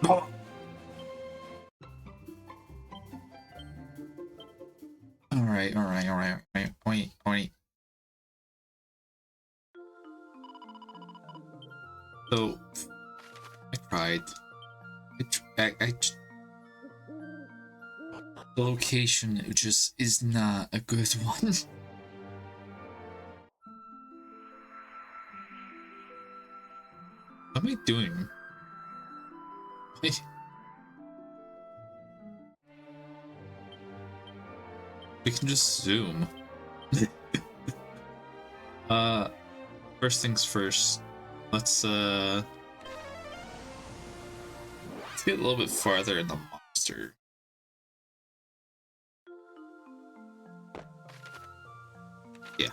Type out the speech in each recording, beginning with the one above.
Oh. Alright, alright. Wait. So, I tried. The location just is not a good one. What am I doing? We can just zoom. First things first. Let's get a little bit farther in the monster. Yeah.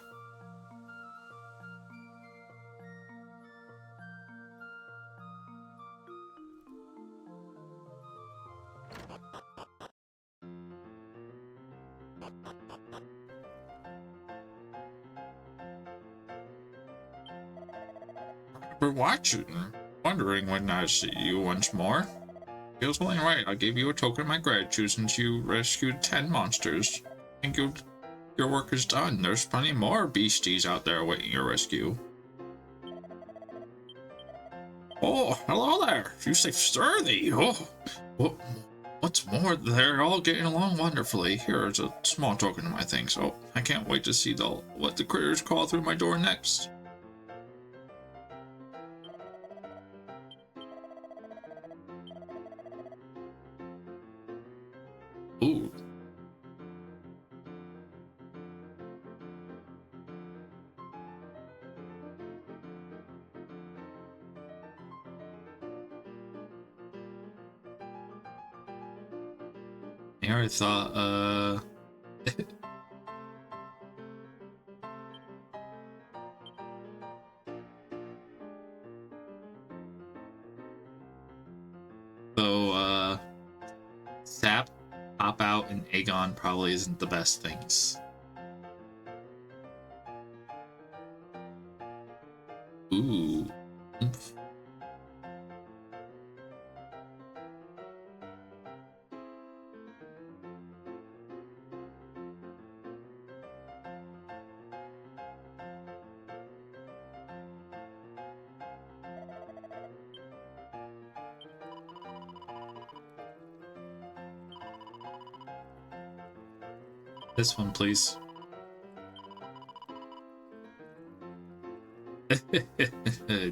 We're watching, wondering when I see you once more. Feels only right. I gave you a token of my gratitude since you rescued 10 monsters. I think your work is done. There's plenty more beasties out there awaiting your rescue. Oh, hello there. You say sturdy. Oh, what's more, they're all getting along wonderfully. Here's a small token of my thanks. Oh, I can't wait to see what the critters call through my door next. Ooh. Yeah, I thought, so, Sap, Pop Out, and Aegon probably isn't the best things. Ooh. Oomph. This one, please.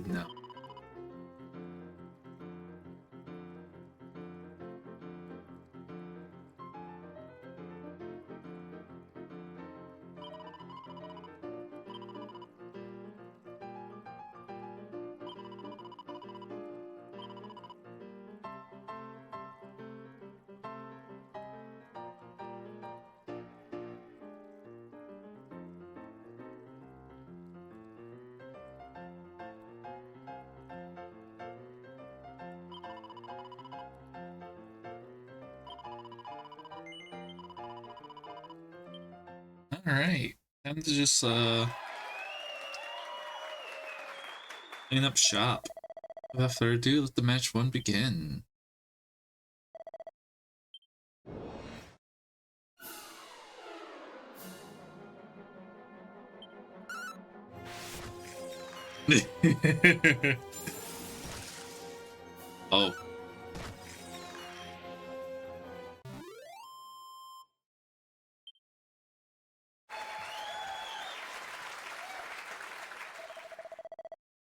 No. Alright. Time to just, clean up shop. Without further ado, let the match one begin. Oh.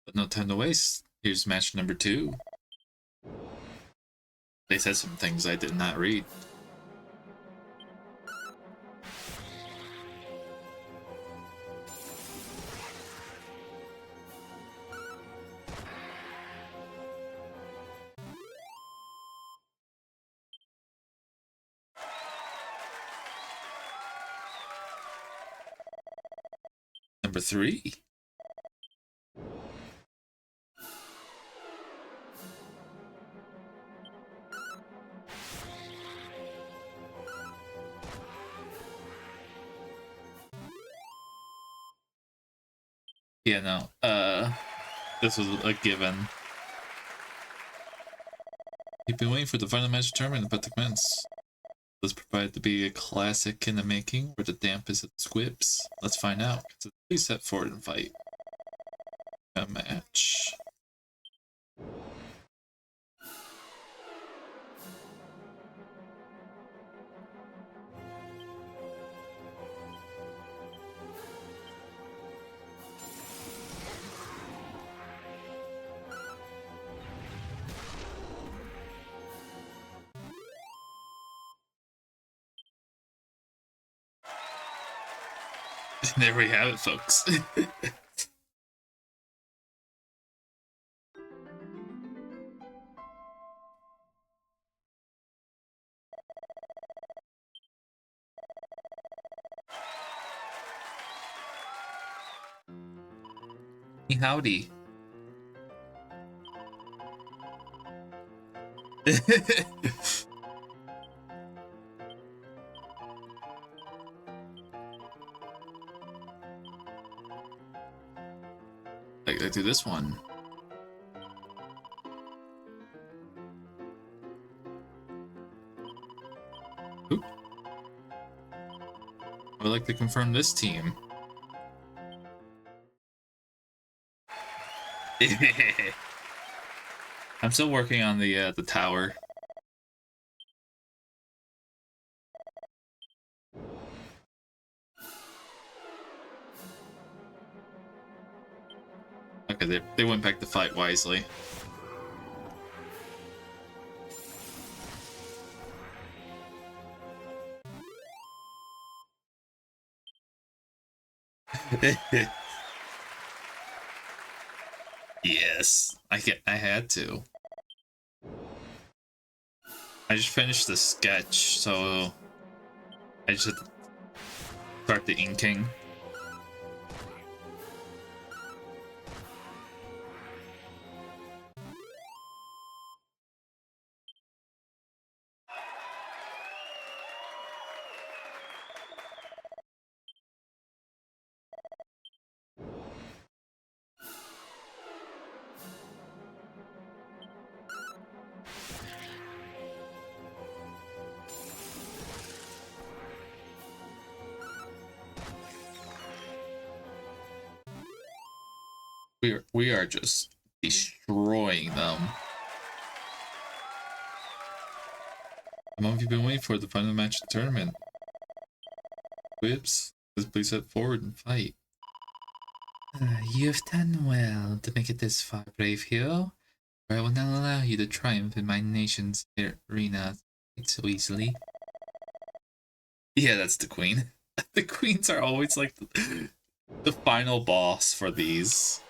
But no time to waste. Here's match number 2. They said some things I did not read. Number 3. Yeah, no. This was a given. We've been waiting for the final match tournament about to commence. Let's provide to be a classic in the making, where the dampest of the squibs. Let's find out. Please step forward and fight. A match. There we have it, folks. Howdy. I do this one. Oop. I would like to confirm this team. I'm still working on the tower. Okay, they went back to fight wisely. Yes, I had to. I just finished the sketch, so I just had to start the inking. We are just destroying them. How long have you been waiting for the final match of the tournament? Whips, please step forward and fight. You have done well to make it this far, brave hero. I will not allow you to triumph in my nation's arena so easily. Yeah, that's the queen. The queens are always like the final boss for these.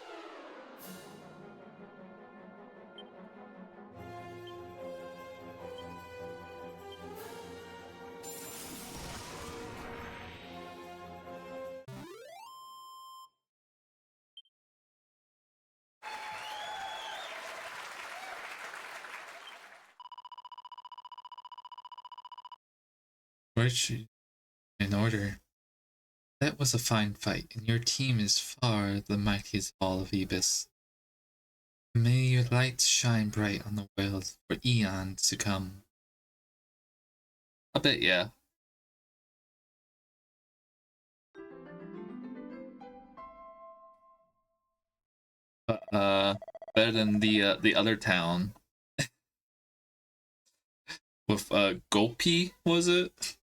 Right, in order. That was a fine fight, and your team is far the mightiest of all of Ebis. May your lights shine bright on the world for eons to come. A bit, yeah. But better than the other town with Gopi, was it?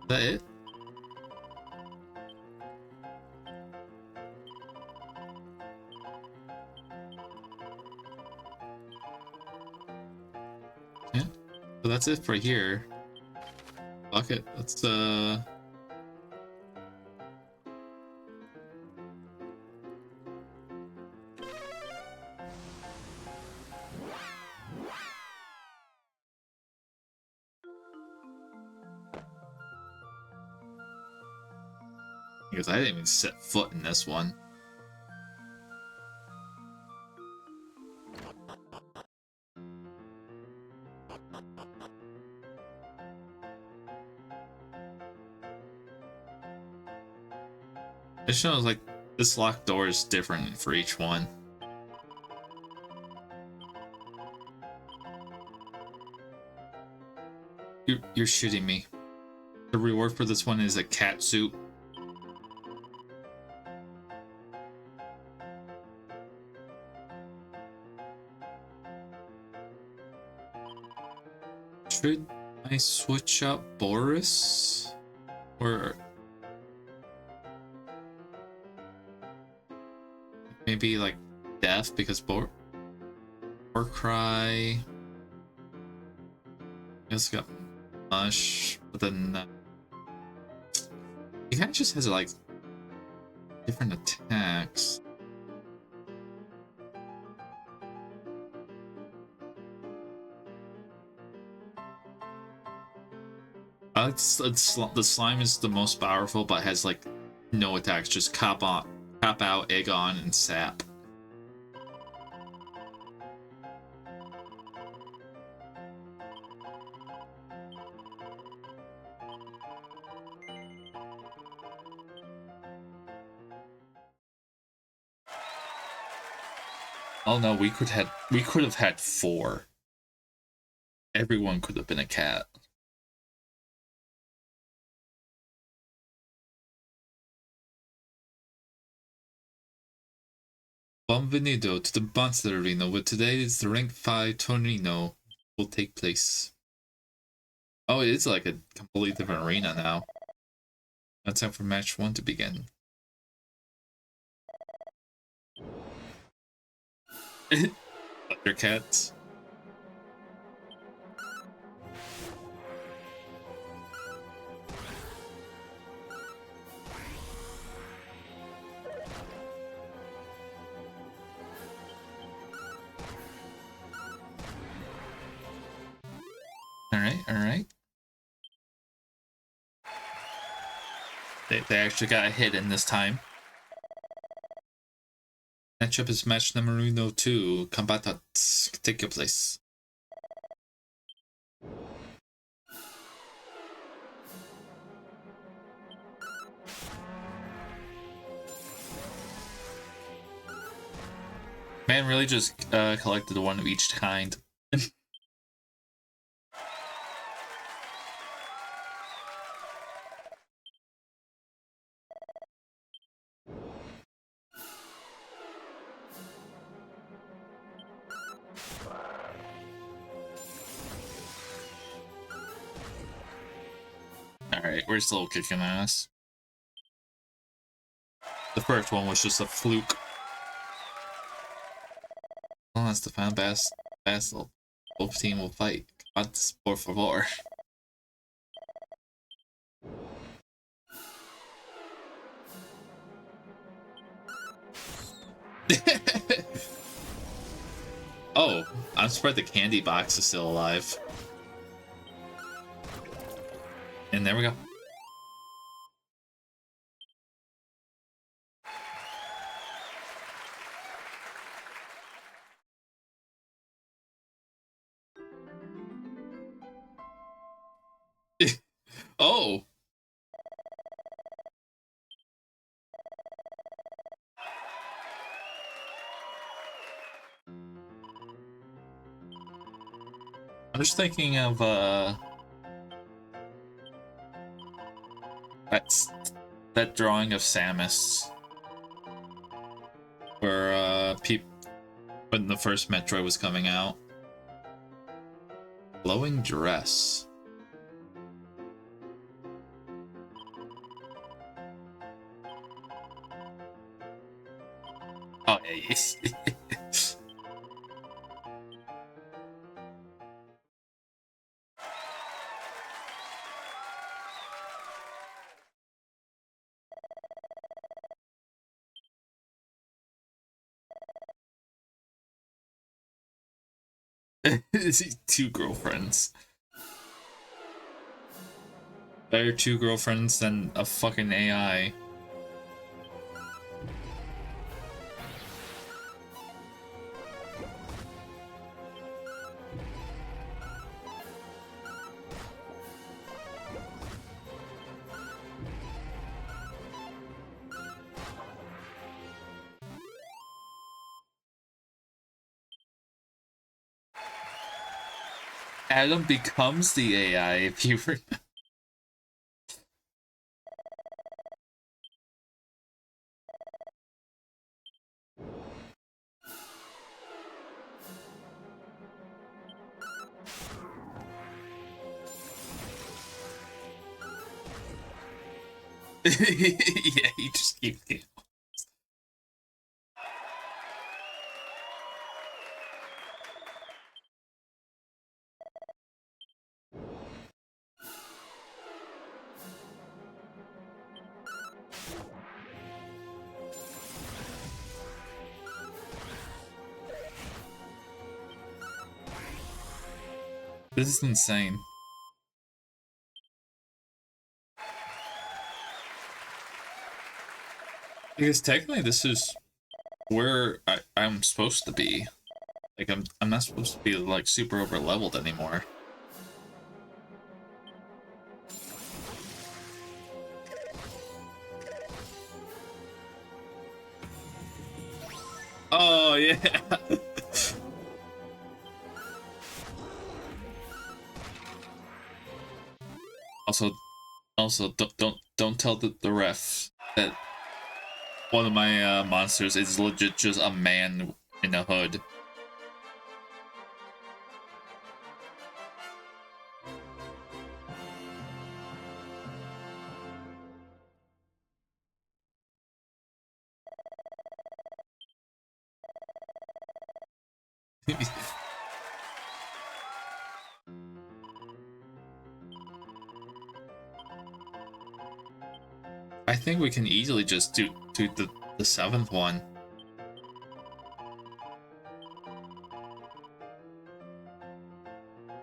Is that it? Yeah. So that's it for here. Fuck it. Let's because I didn't even set foot in this one. It shows like this locked door is different for each one. You're shitting me. The reward for this one is a cat suit. Should I switch up Boris? Or maybe like Death because Warcry. It's got Mush, but then he kind of just has like different attacks. The slime is the most powerful, but has like no attacks, just Cop Out, Egg On, and Sap. Oh no, we could have had 4. Everyone could have been a cat. Benvenuto to the Buns Arena, where today's the Rank 5 Torneo will take place. Oh, it is like a completely different arena now. Now time for match 1 to begin. Thundercats. Alright. They actually got a hit in this time. Matchup is match number 2. Combatants, take your place. Man really just collected one of each kind. Alright, we're still kicking ass. The first one was just a fluke. Well, that's the final battle. Both team will fight. Combates, por favor. Oh, I'm surprised the candy box is still alive. And there we go. Oh! I'm just thinking of, that drawing of Samus. Where, when the first Metroid was coming out. Glowing dress. Oh, yeah, yes. Two girlfriends. Better 2 girlfriends than a fucking AI. Adam becomes the AI if you were. Yeah, you just keep. This is insane. Because technically, this is where I'm supposed to be. Like I'm not supposed to be like super over leveled anymore. Oh yeah. also, don't tell the ref that one of my monsters is legit just a man in a hood. I think we can easily just do the seventh one.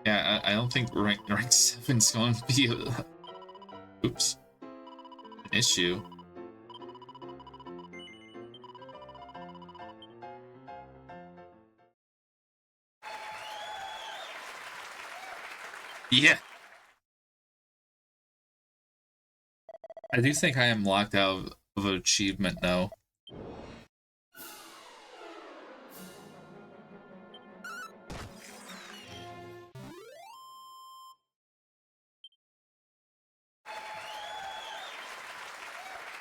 Yeah, I don't think rank 7's going to be oops, an issue. Yeah. I do think I am locked out of an achievement though.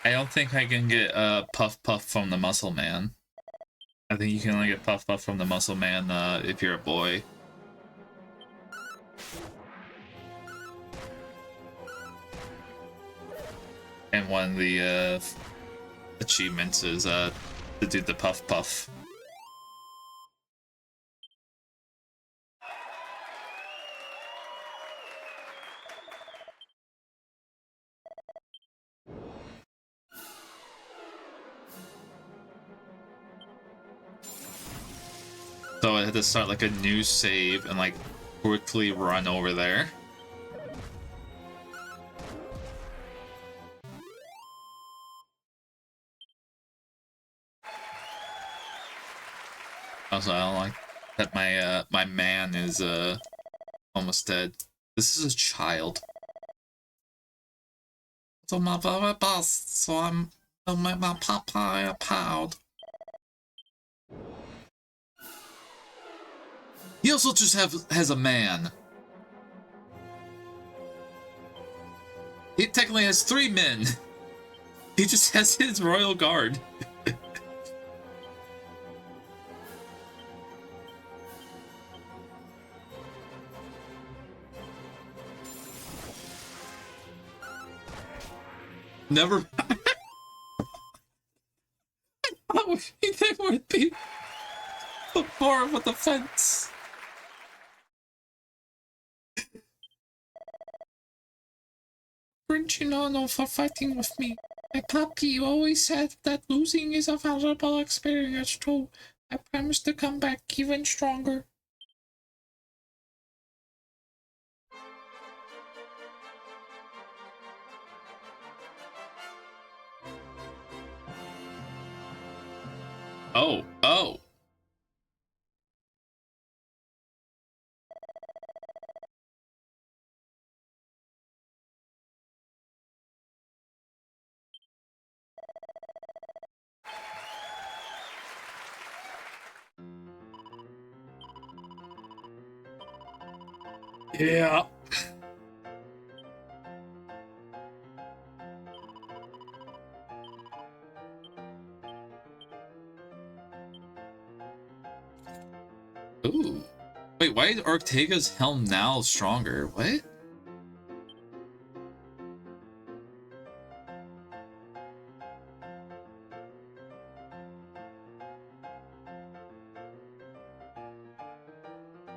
I don't think I can get Puff Puff from the Muscle Man. I think you can only get Puff Puff from the Muscle Man if you're a boy. And one of the achievements is to do the Puff Puff. So I had to start like a new save and like quickly run over there. Also, I don't like that my man is almost dead. This is a child. So my very best, so I'll make my papa proud. He also just has a man. He technically has 3 men. He just has his royal guard. Never. I wish they would be more of a defense. Weren't you known for fighting with me? My puppy always said that losing is a valuable experience too. I promise to come back even stronger. Oh. Yeah. Ooh. Wait, why is Ortega's helm now stronger? What?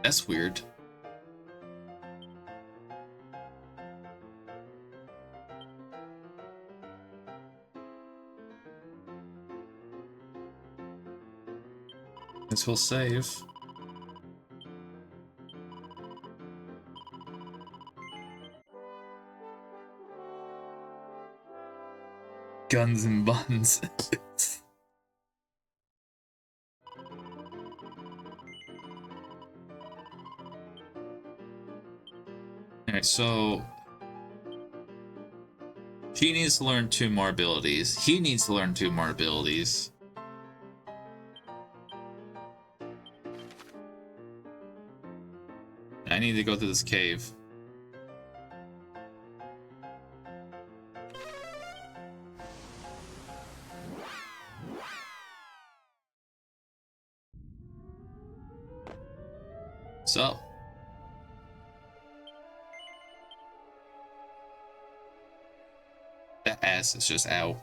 That's weird. Guess we'll save. Guns and buns. Alright, so she needs to learn 2 more abilities. He needs to learn 2 more abilities. I need to go through this cave. What's up? That ass is just out.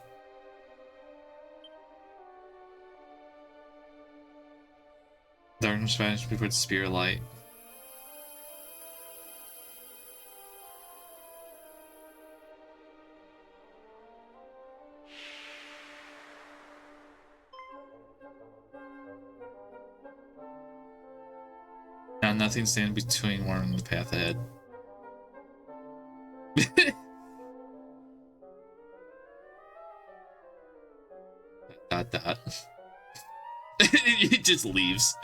Learn Spanish before the spear light. Now nothing stands between one and the path ahead. Dot. He just leaves.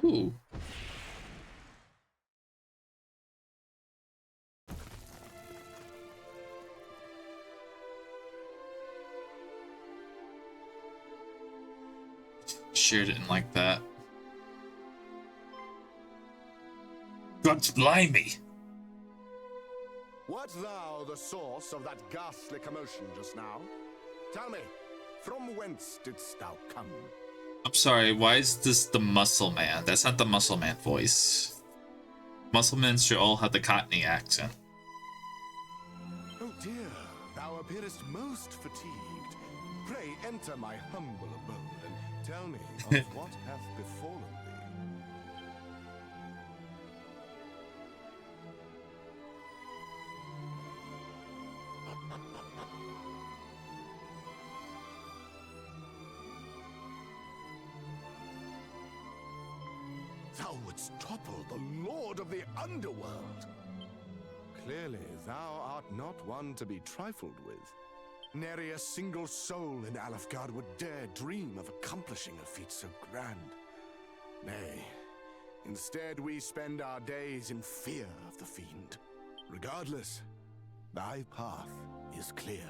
Oh. Sure didn't like that. God blimey! Wert thou the source of that ghastly commotion just now? Tell me, from whence didst thou come? I'm sorry, why is this the Muscle Man? That's not the Muscle Man voice. Muscle Men should all have the Cockney accent. Oh dear, thou appearest most fatigued. Pray enter my humble abode and tell me of what hath befallen thee. Thou wouldst topple the Lord of the Underworld. Clearly, thou art not one to be trifled with. Nary a single soul in Alefgard would dare dream of accomplishing a feat so grand. Nay, instead we spend our days in fear of the fiend. Regardless, thy path is clear.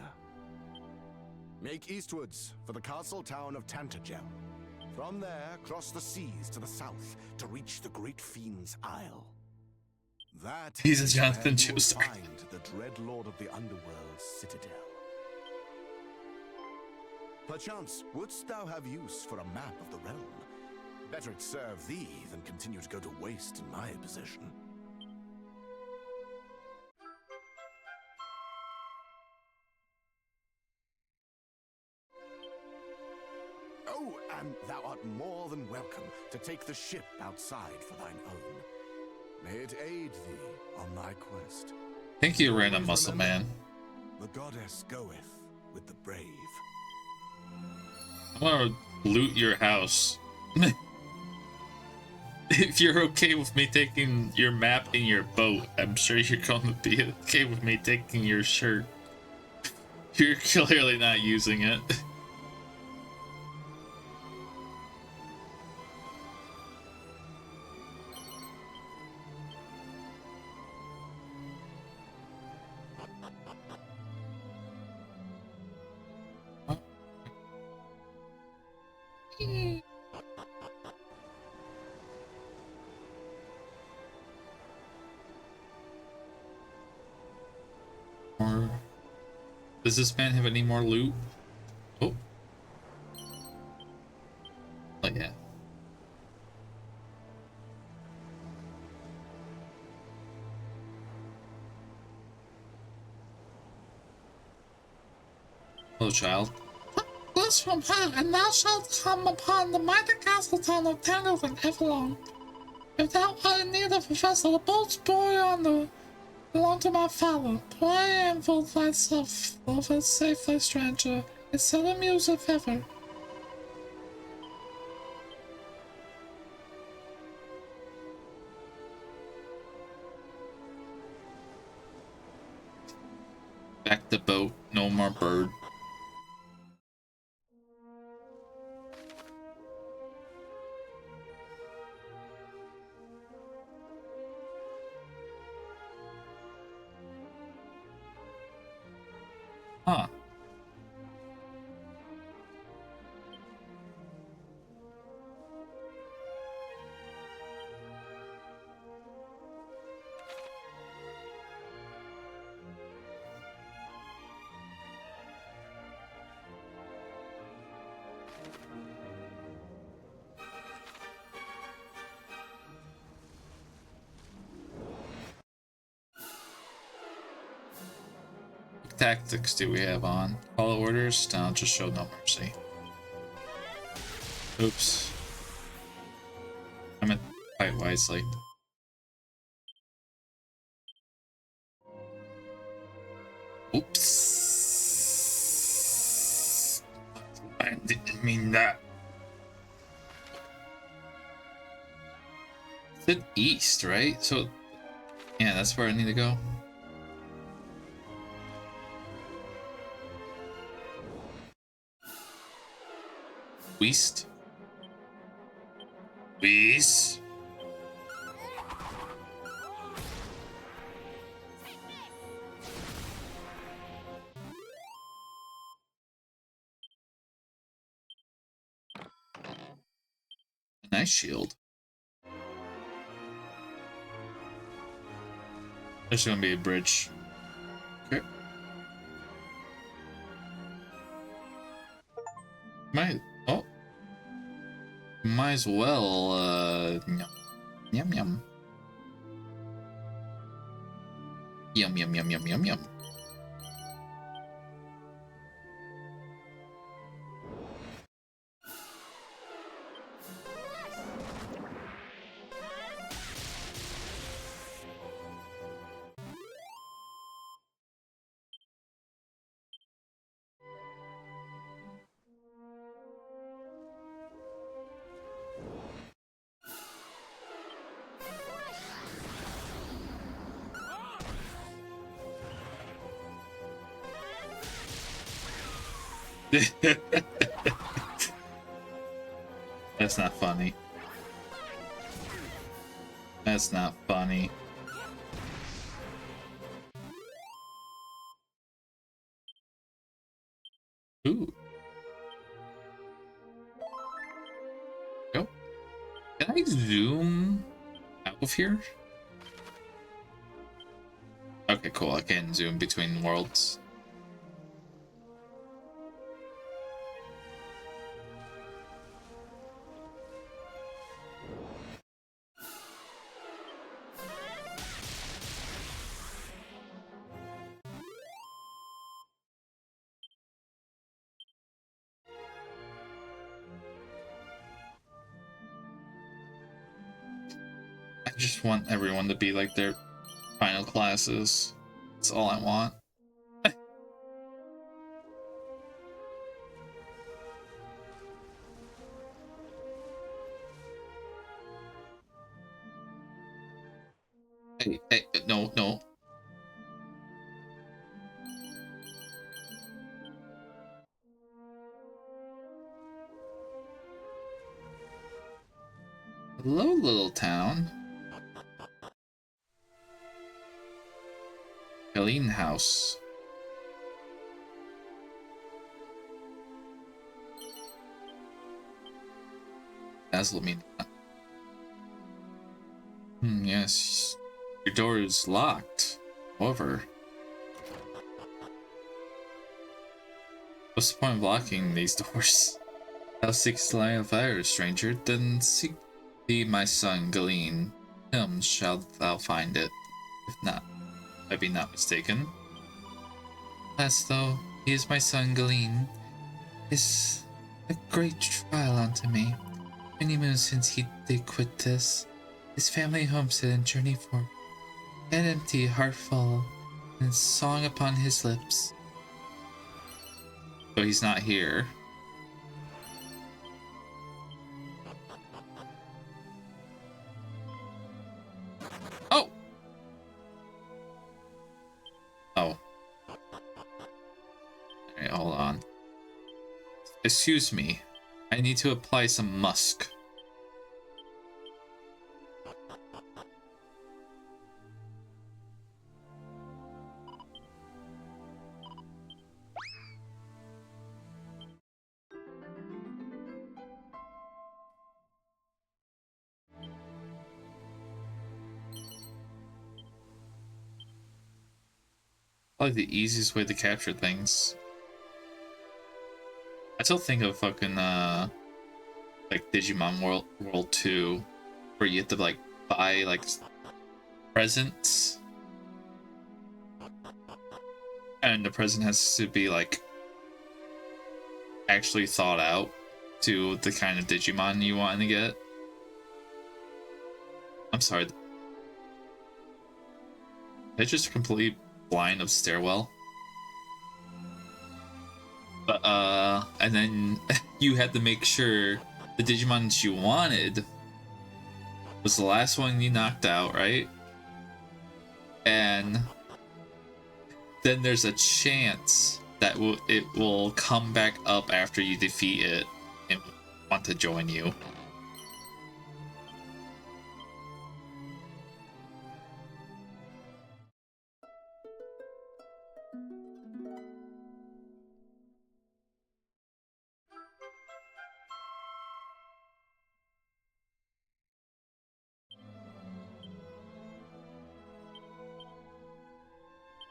Make eastwards for the castle town of Tantagel. From there, cross the seas to the south to reach the great fiend's isle. That He's a is Jonathan where you will Joestar. find the dread lord of the underworld's citadel. Perchance, wouldst thou have use for a map of the realm? Better it serve thee than continue to go to waste in my possession. Oh, and thou art more than welcome to take the ship outside for thine own. May it aid thee on thy quest. Thank you, random Always Muscle remember, Man. the goddess goeth with the brave. I want to loot your house. If you're okay with me taking your map in your boat, I'm sure you're going to be okay with me taking your shirt. You're clearly not using it. Or does this man have any more loot? Oh, oh yeah. Hello, child. Bless from her, and thou shalt come upon the mighty castle town of Tangled and Everlong. If thou art in need of a vessel, the boats bore yonder belong to my father. Pray and vote thyself, love and safe thy stranger, and seldom use if ever. Back the boat, no more bird. Huh. What tactics do we have on? Follow orders? No, just show no mercy. Oops. I meant quite wisely. Oops. I didn't mean that. It's east, right? So, yeah, that's where I need to go. West. West. Nice shield. There's gonna be a bridge. Okay. Might as well yum yum. Yum yum yum yum yum yum. That's not funny. That's not funny. Ooh. Go. Can I zoom out of here? Okay, cool. I can zoom between worlds. I just want everyone to be like their final classes. That's all I want. Hey, no, no. Hello, little town. Helene House. Dazzle me not. Yes. Your door is locked. However, what's the point of locking these doors? Thou seekest the light of fire, stranger. Then seek thee my son Galeen. Him shalt thou find it. If not, I be not mistaken. As though he is my son Galeen, is a great trial unto me. Many moons since he did quit this, his family homestead and journey forth. Head empty, heart full, and song upon his lips. So he's not here. Oh! Oh. Alright, hold on. Excuse me. I need to apply some musk. Probably the easiest way to capture things. I still think of fucking like Digimon World 2, where you have to like buy like presents, and the present has to be like actually thought out to the kind of Digimon you want to get. I'm sorry. It's just a complete blind of stairwell. But and then you had to make sure the Digimon that you wanted was the last one you knocked out, right? And then there's a chance that it will come back up after you defeat it and want to join you.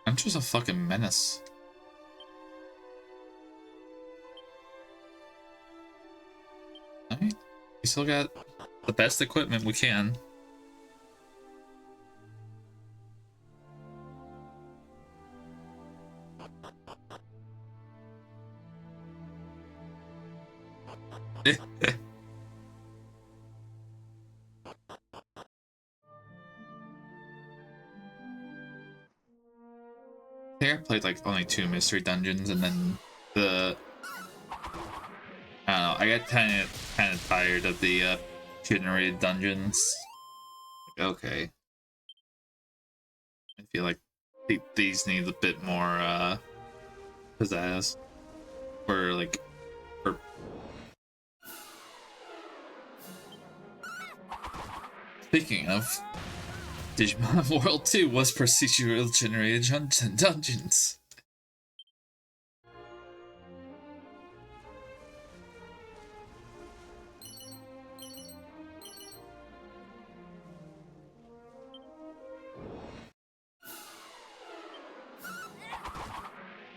I'm just a fucking menace. Alright. We still got the best equipment we can. I played like only 2 mystery dungeons, and then the I don't know. I got kind of tired of the generated dungeons. Like, okay, I feel like these need a bit more pizzazz, or like, or speaking of, Digimon World 2 was procedural generated dungeons.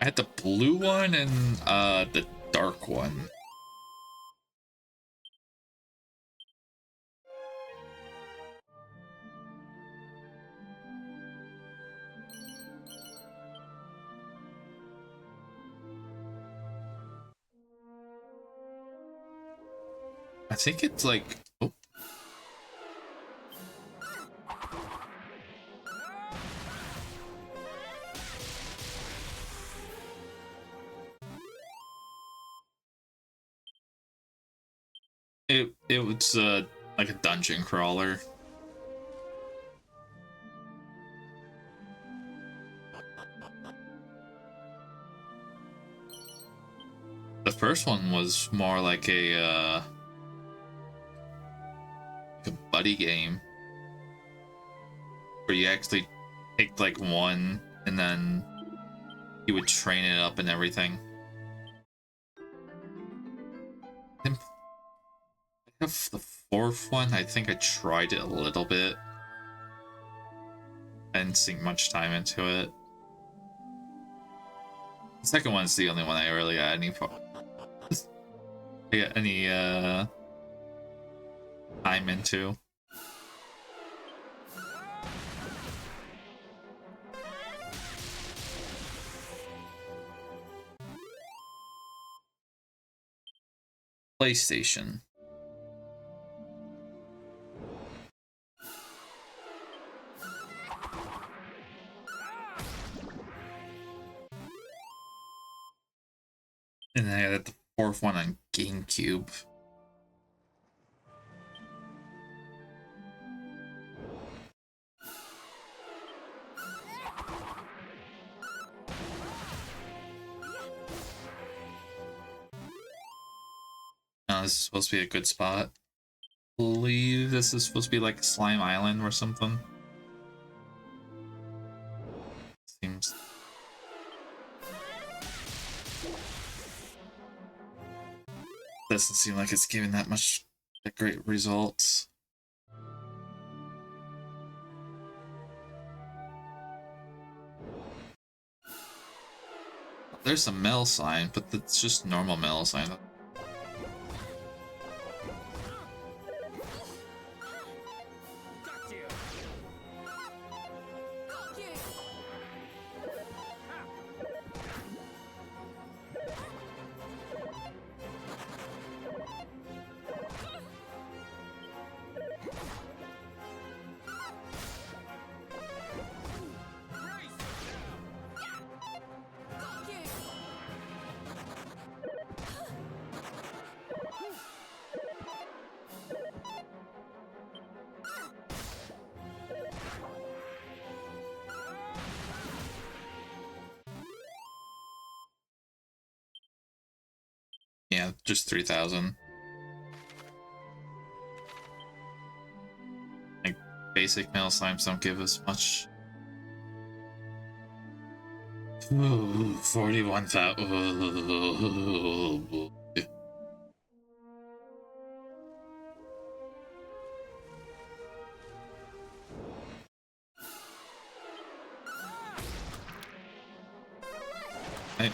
I had the blue one and the dark one. I think it's like, oh. It was like a dungeon crawler. The first one was more like a buddy game where you actually take like one and then you would train it up and everything. I of the fourth one, I think I tried it a little bit. I didn't sink much time into it. The second one's the only one I really got any time into. PlayStation. And then I had the fourth one on GameCube. Now this is supposed to be a good spot. I believe this is supposed to be like Slime Island or something. Seems. Doesn't seem like it's giving that great results. There's some metal slime, but it's just normal metal slime. Yeah, just 3,000. Like, basic metal slimes don't give us much. Ooh, 41,000.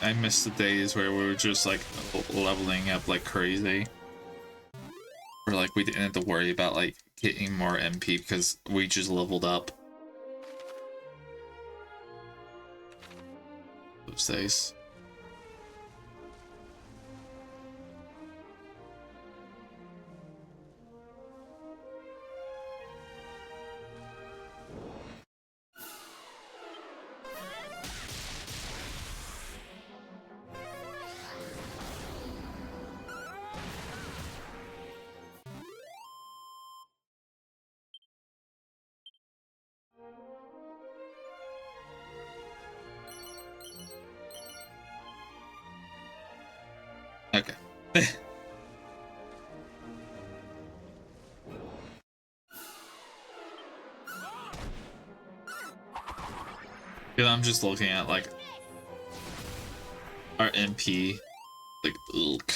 I miss the days where we were just like leveling up like crazy. Or like we didn't have to worry about like getting more MP because we just leveled up. Those days. Okay. Because I'm just looking at like our MP, like ugh.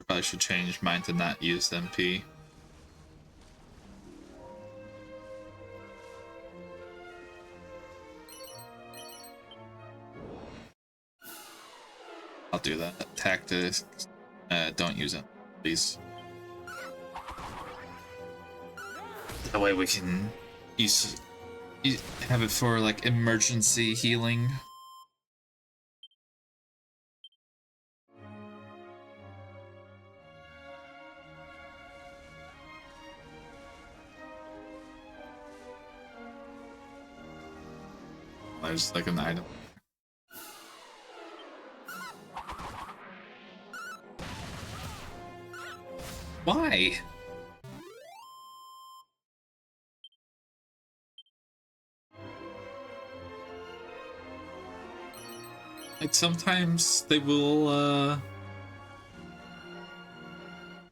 Probably should change mine to not use MP. I'll do that. Tactics. Don't use it, please. That way we can have it for like emergency healing. There's like an item. Why? Like sometimes they will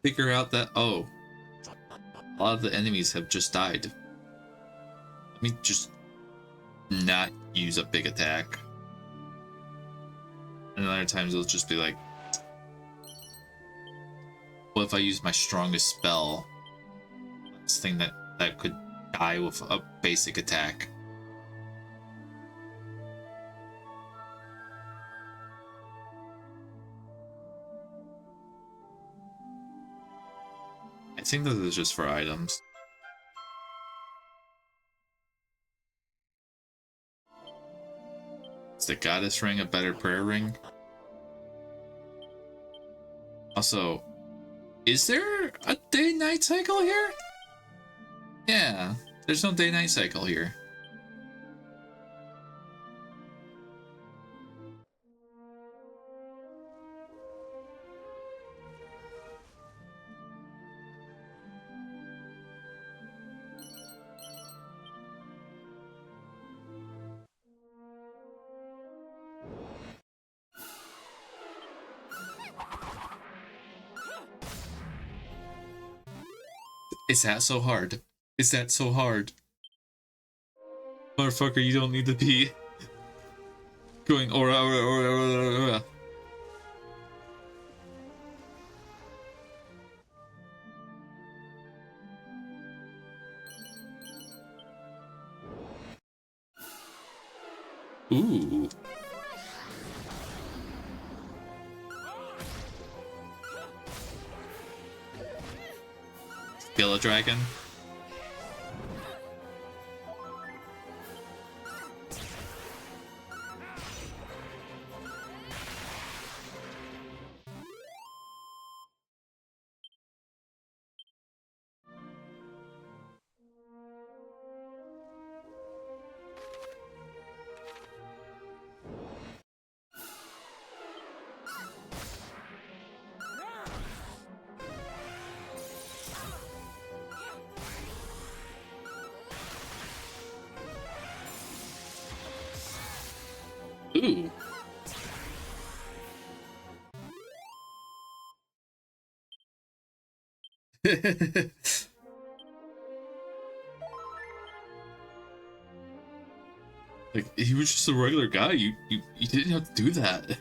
figure out that, oh, a lot of the enemies have just died. Let me just not use a big attack. And other times it'll just be like, What if I use my strongest spell? This thing that could die with a basic attack. I think this is just for items. Is the goddess ring a better prayer ring? Also, is there a day-night cycle here? Yeah, there's no day-night cycle here. Is that so hard? Is that so hard? Motherfucker, you don't need to be going ora. Ooh. Kill a dragon. Ooh. Like, he was just a regular guy. You didn't have to do that.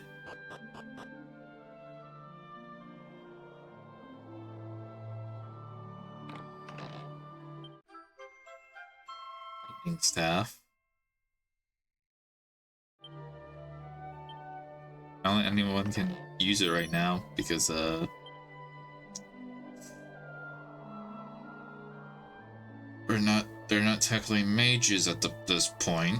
Lightning staff. I don't think anyone can use it right now because they're not technically mages at this point.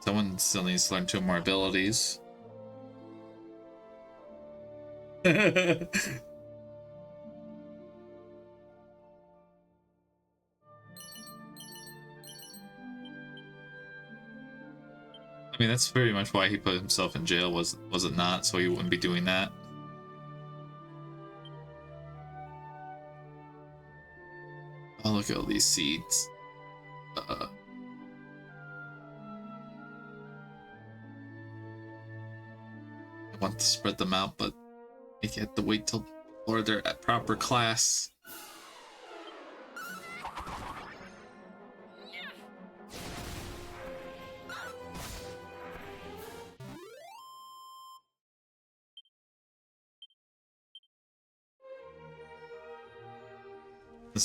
Someone still needs to learn 2 more abilities. I mean, that's very much why he put himself in jail, was it not? So he wouldn't be doing that. Oh, look at all these seeds. I want to spread them out, but I have to wait till before they're at proper class.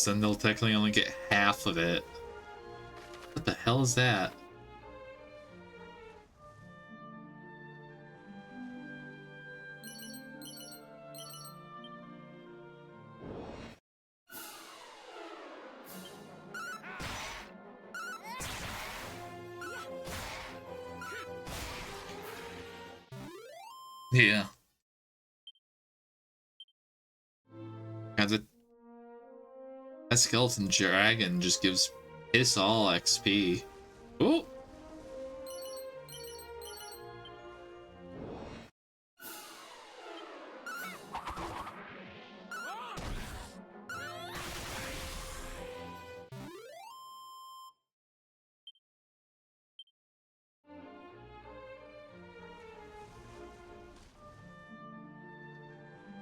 Then they'll technically only get half of it. What the hell is that? Yeah. God, that skeleton dragon just gives piss all XP. Oh!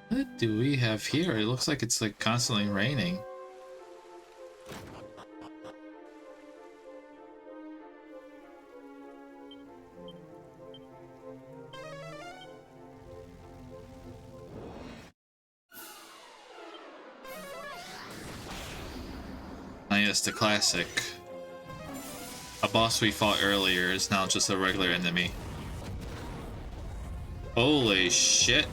What do we have here? It looks like it's like constantly raining. And yes, the classic. A boss we fought earlier is now just a regular enemy. Holy shit.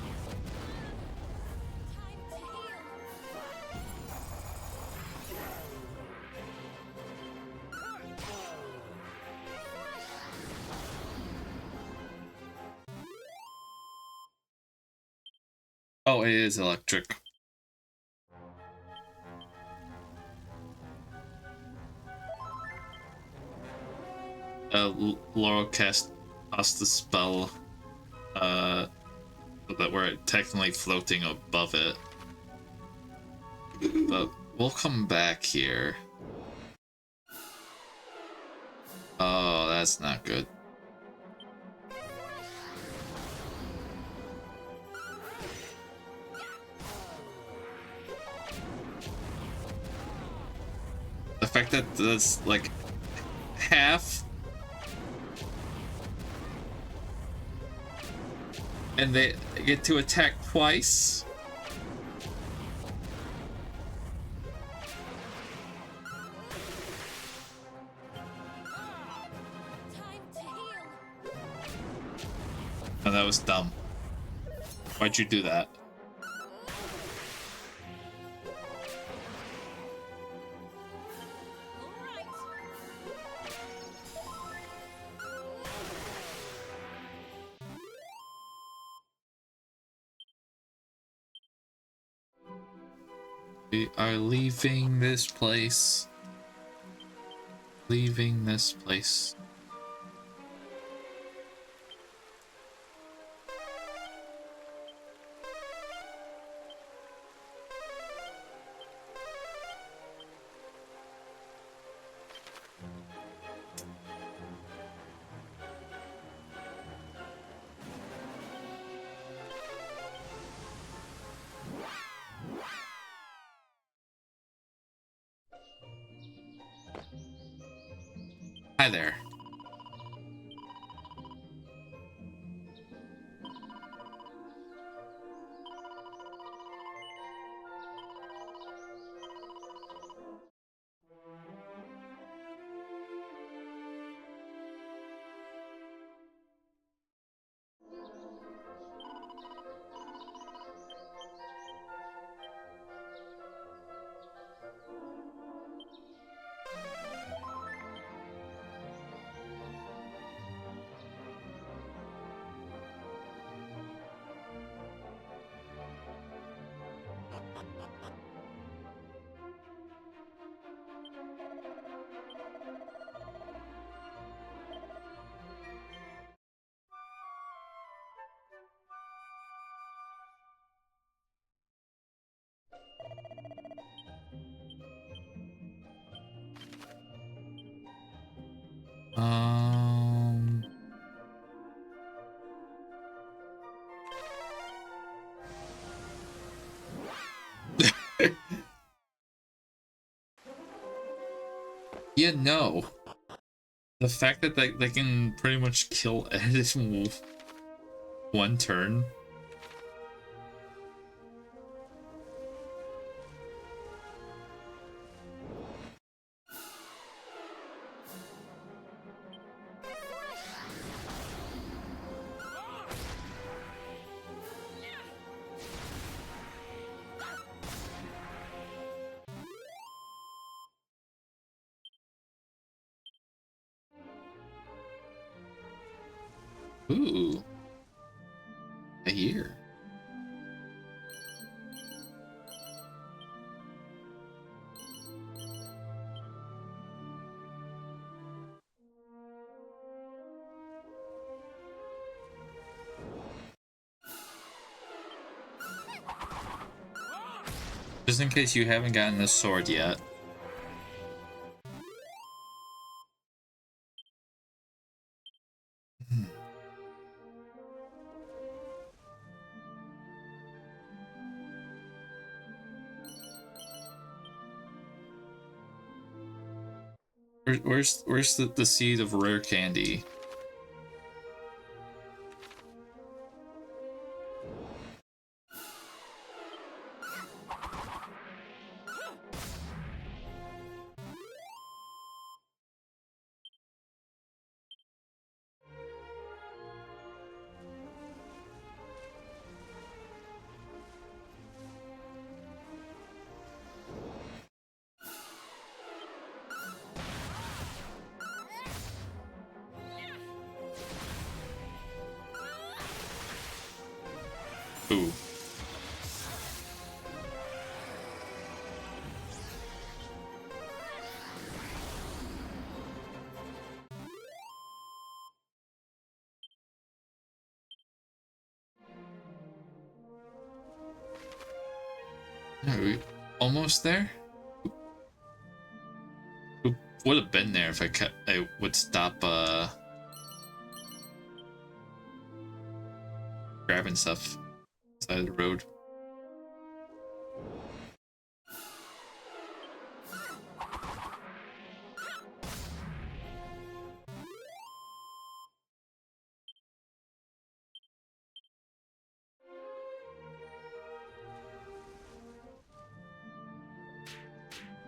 Oh, it is electric. Laurel cast the spell, so that we're technically floating above it. But we'll come back here. Oh, that's not good. The fact that that's like half, and they get to attack twice. Oh, that was dumb. Why'd you do that? We are leaving this place. Leaving this place. Hi there. Um. Yeah, no. The fact that they can pretty much kill Ed in one turn. Ooh. A year. Just in case you haven't gotten the sword yet. Where's the seed of rare candy? Ooh. Are we almost there? Would have been there if I would stop grabbing stuff side of the road.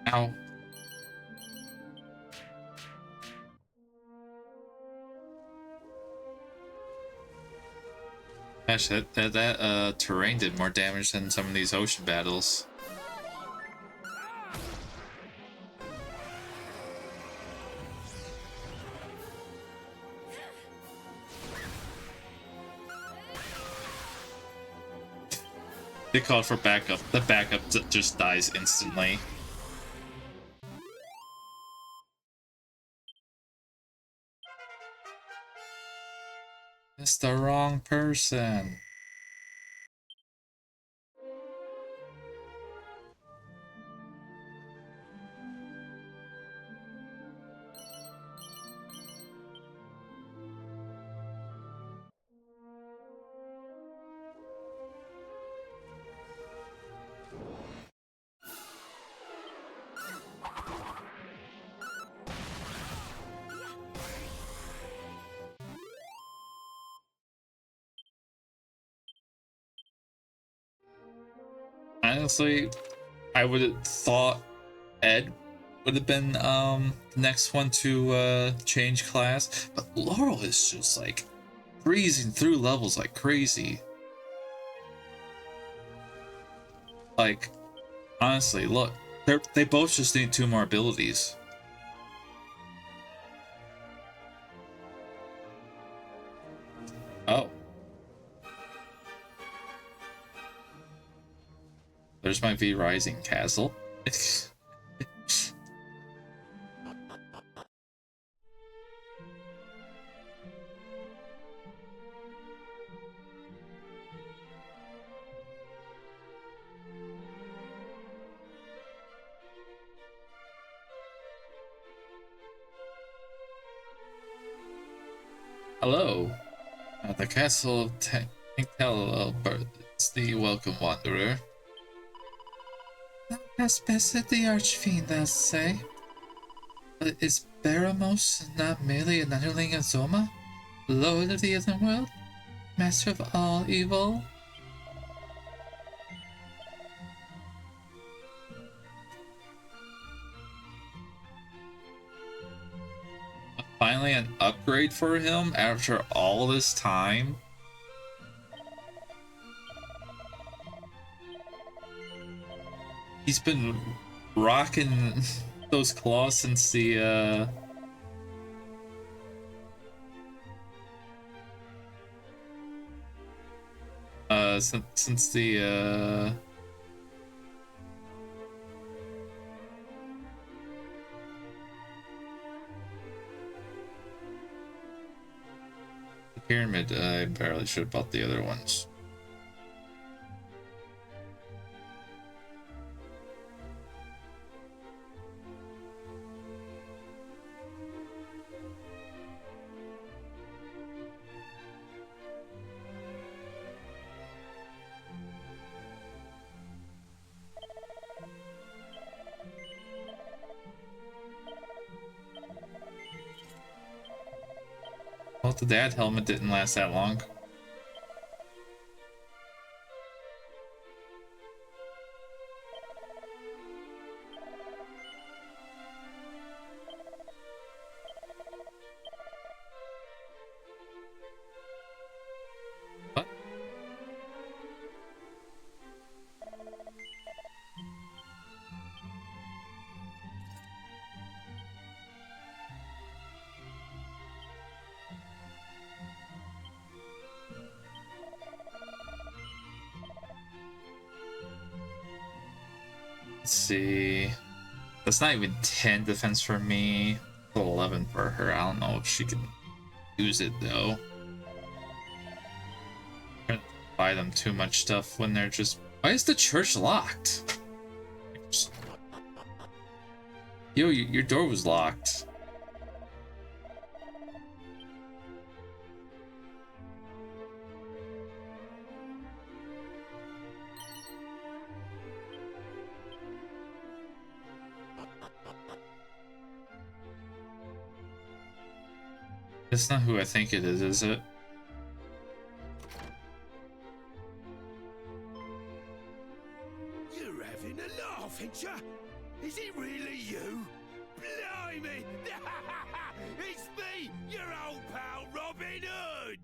Ow. Gosh, that terrain did more damage than some of these ocean battles. They called for backup. The backup just dies instantly. It's the wrong person. Honestly, I would have thought Ed would have been the next one to change class, but Laurel is just like breezing through levels like crazy. Like, honestly, look, they both just need 2 more abilities. Oh. There's my V Rising Castle. Hello. The castle of Tinktello is the welcome wanderer. Thou hast bested the Archfiend, thou say? But is Baramos not merely an underling of Zoma, Lord of the Otherworld, master of all evil? Finally an upgrade for him after all this time? He's been rocking those claws since the since the pyramid. I barely should have bought the other ones. Well, the dad helmet didn't last that long. What? Let's see. That's not even 10 defense for me. 11 for her. I don't know if she can use it though. Can't buy them too much stuff when they're just. Why is the church locked? Yo, your door was locked. That's not who I think it is it? You're having a laugh, ain't ya? Is it really you? Blimey! It's me, your old pal Robin Hood!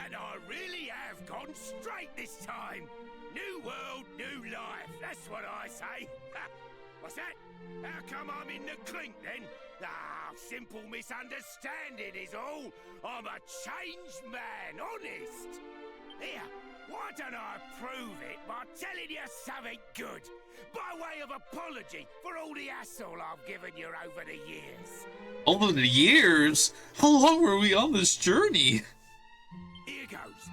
And I really have gone straight this time. New world, new life, that's what I say. What's that? How come I'm in the clink then? Ah, simple misunderstanding is all. I'm a changed man, honest. Here, why don't I prove it by telling you something good? By way of apology for all the hassle I've given you over the years. Over the years? How long were we on this journey? Here goes.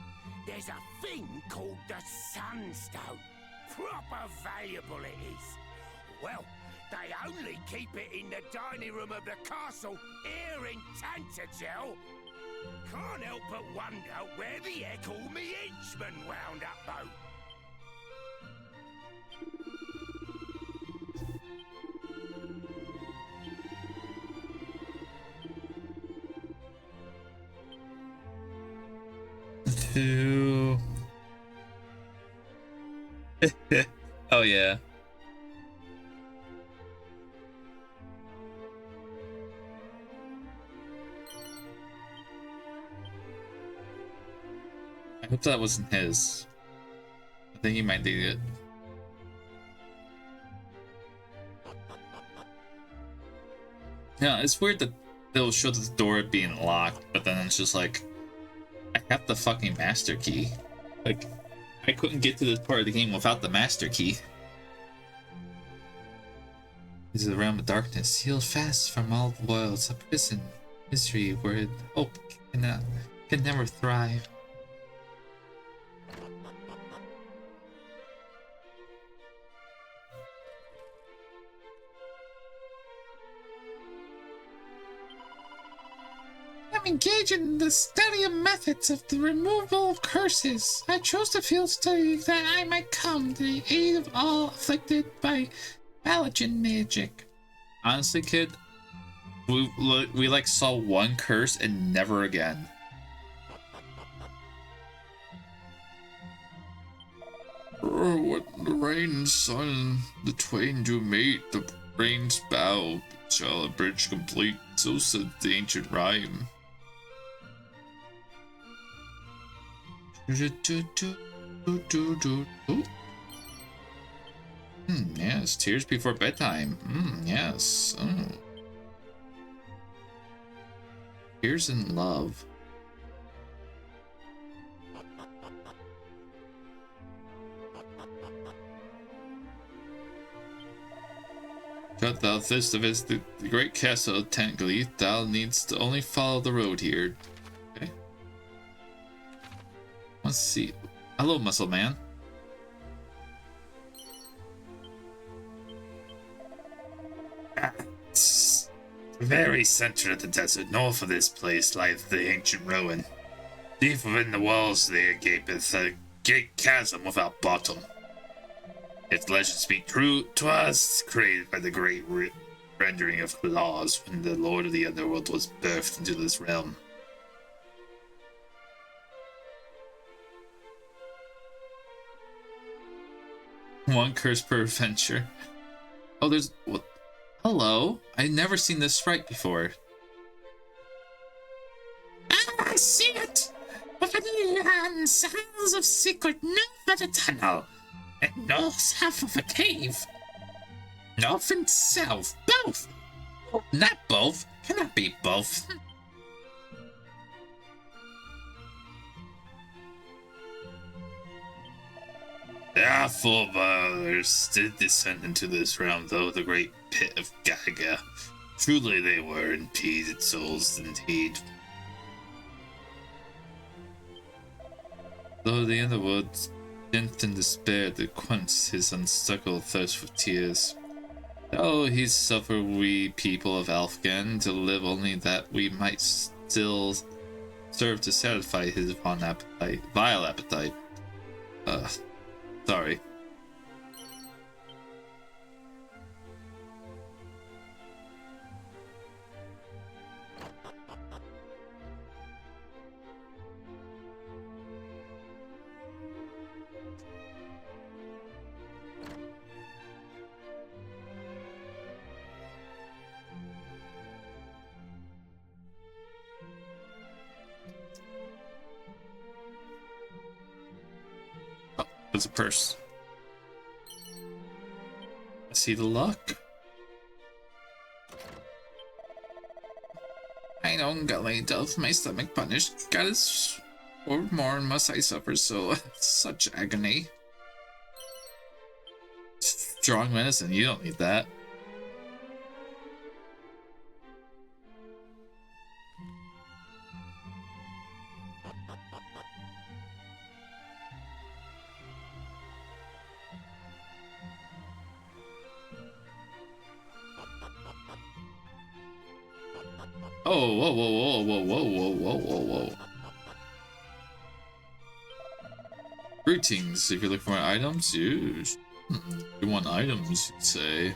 There's a thing called the Sunstone. Proper valuable it is. Well, they only keep it in the dining room of the castle here in Tantagel. Can't help but wonder where the heck all me henchmen wound up though. Oh yeah. I hope that wasn't his. I think he might need it. Yeah, it's weird that they'll show the door being locked, but then it's just like, I have the fucking master key. Like, I couldn't get to this part of the game without the master key. This is a realm of darkness, sealed fast from all worlds, a prison, misery where hope can never thrive. I'm engaged in the study of methods of the removal of curses. I chose the field study that I might come to the aid of all afflicted by Paladin magic. Honestly, kid, we like saw one curse and never again. When the rain and sun, the twain do meet, the rain's bow shall a bridge complete. So said the ancient rhyme. Yes, tears before bedtime. Yes. Tears in love. Shut thou this of us, the great castle of Tangleith, thou needst to only follow the road here. Okay. Let's see. Hello, muscle man. The very center of the desert, north of this place, lies the ancient ruin. Deep within the walls there gapeth a great chasm without bottom. If legends speak true, 'twas created by the great rendering of laws when the Lord of the Underworld was birthed into this realm. One curse per adventure. Oh, there's... What? Hello? I've never seen this sprite before. I see it! Within the lands, halls of secret, north of the tunnel, and north half of a cave. North and south, both! Not both, cannot be both. Our forefathers did descend into this realm, though, the great pit of Gaga. Truly they were impeded souls indeed. Though the underworld bent in despair to quench his unsuckable thirst for tears. Oh, he suffered we people of Alfgan to live only that we might still serve to satisfy his vile appetite. Sorry. Oh, there's a purse. I see the luck. I don't get laid off, my stomach punished. Goddess, or more must I suffer so such agony. Strong medicine, you don't need that. Oh, whoa, whoa, whoa, whoa, whoa, whoa, whoa, whoa, whoa. Greetings. If you're looking for items, you want items, you'd say.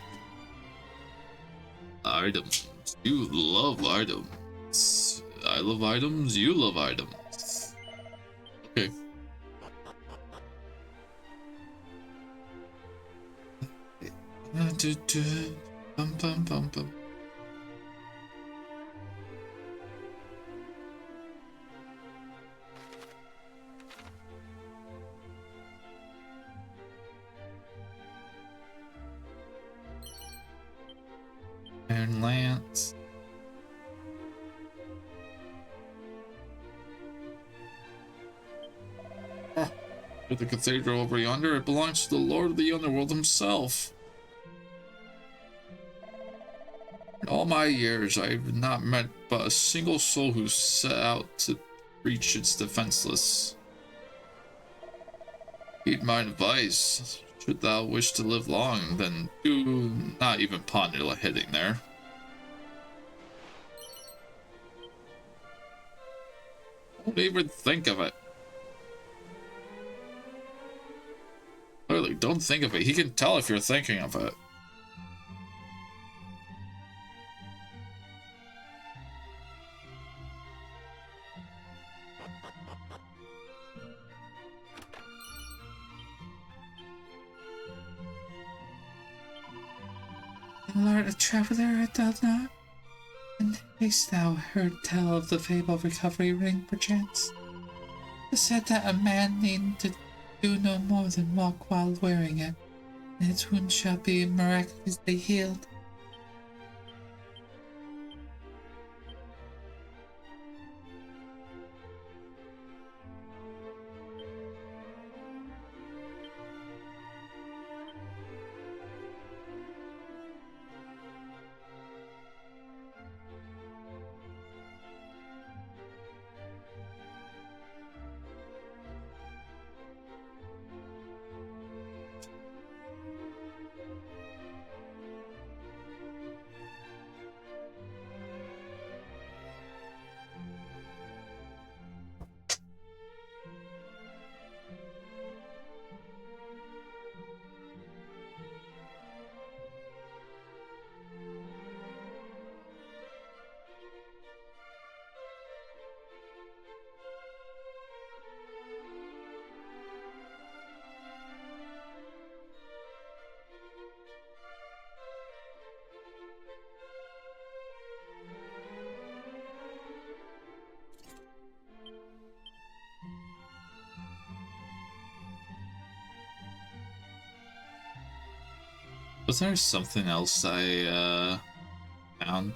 Items. You love items. I love items, you love items. Okay. Bum, bum, bum, bum. Iron Lance. With the cathedral over yonder, it belongs to the Lord of the Underworld himself. In all my years, I have not met but a single soul who set out to reach its defenseless. Heed my advice. Should thou wish to live long, then do not even ponder heading there. Don't even think of it. Clearly, don't think of it. He can tell if you're thinking of it. Lord, a traveler art thou not? And hast thou heard tell of the fabled recovery ring, perchance? It is said that a man need to do no more than walk while wearing it, and his wounds shall be miraculously healed. Was there something else I found?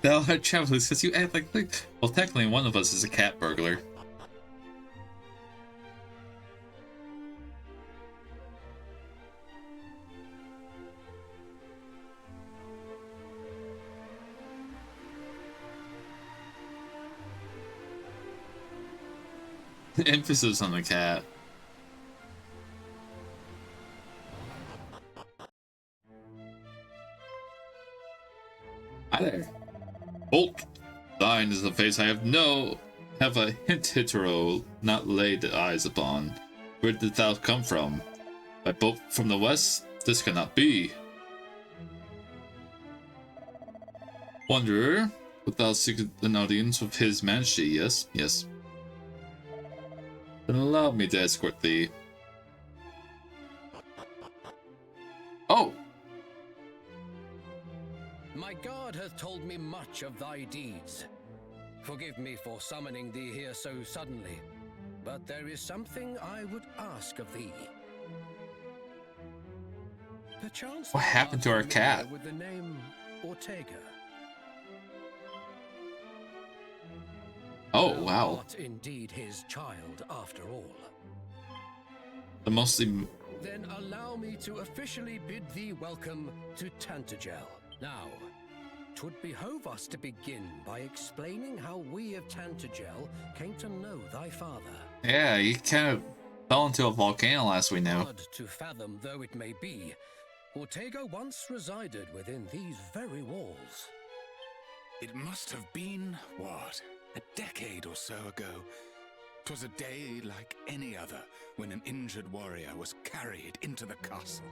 Thou art travelers, because you act like. Well, technically, one of us is a cat burglar. Emphasis on the cat. Hi there. Bolt. Thine is the face I have a hint hitero not laid eyes upon. Where did thou come from? By boat from the west? This cannot be. Wanderer, wilt thou seek an audience with his majesty? Yes, yes. Then allow me to escort thee. Oh! My guard hath told me much of thy deeds. Forgive me for summoning thee here so suddenly, but there is something I would ask of thee. Perchance What happened to our cat? with the name Ortega. Oh, Thou wow. art indeed his child after all. The mostly... Then allow me to officially bid thee welcome to Tantagel. Now, 'twould behove us to begin by explaining how we of Tantagel came to know thy father. Yeah, he kind of fell into a volcano last we know. Hard to fathom though it may be, Ortega once resided within these very walls. It must have been, what, a decade or so ago. 'Twas a day like any other when an injured warrior was carried into the castle.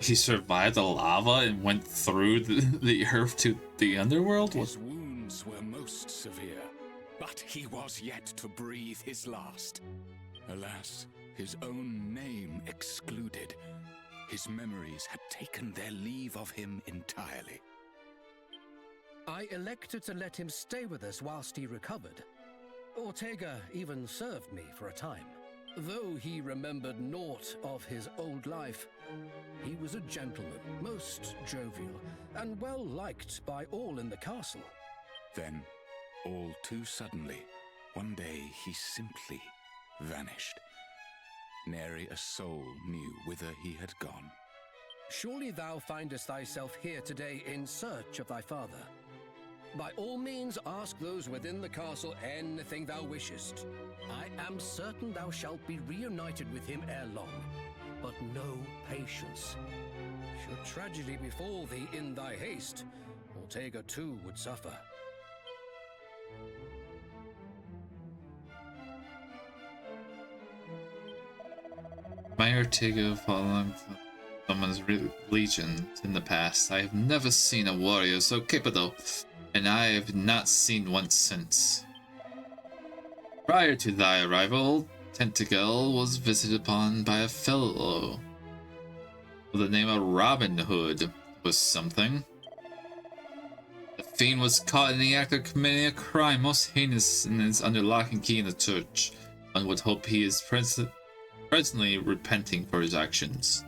He survived the lava and went through the earth to the underworld? His wounds were most severe, but he was yet to breathe his last. Alas, his own name excluded. His memories had taken their leave of him entirely. I elected to let him stay with us whilst he recovered. Ortega even served me for a time. Though he remembered naught of his old life, he was a gentleman, most jovial, and well liked by all in the castle. Then, all too suddenly, one day he simply vanished. Nary a soul knew whither he had gone. Surely thou findest thyself here today in search of thy father. By all means ask those within the castle anything thou wishest. I am certain thou shalt be reunited with him ere long, but know patience. Should tragedy befall thee in thy haste, Ortega too would suffer. My Ortega following someone's legion in the past. I have never seen a warrior so capable, and I have not seen one since. Prior to thy arrival, Tentacle was visited upon by a fellow with the name of Robin Hood. Was something. The fiend was caught in the act of committing a crime most heinous and is under lock and key in the church. One would hope he is presently repenting for his actions.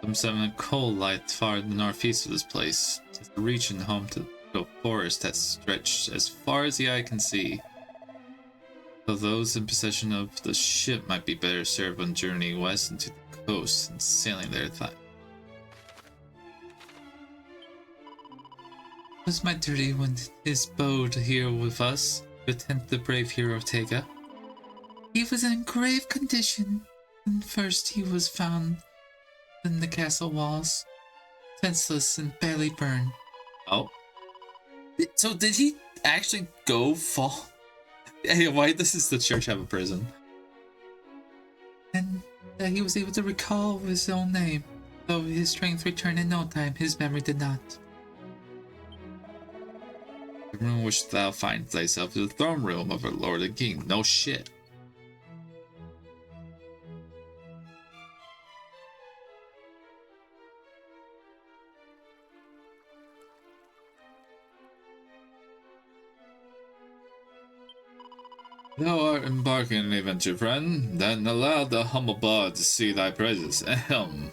Some 7 coal light far in the northeast of this place. It's a region home to a forest that stretched as far as the eye can see. So those in possession of the ship might be better served on journeying west into the coast and sailing there. Was my dirty when his boat here with us to attend the brave hero Ortega? He was in grave condition when first he was found in the castle walls, senseless and barely burned. Oh. So did he actually go fall? Hey, why does the church have a prison? And he was able to recall his own name, though his strength returned in no time, his memory did not. The room which thou find thyself is the throne room of our lord and king. No shit. Thou art embarking on an adventure, friend. Then allow the humble bard to see thy presence. Ahem.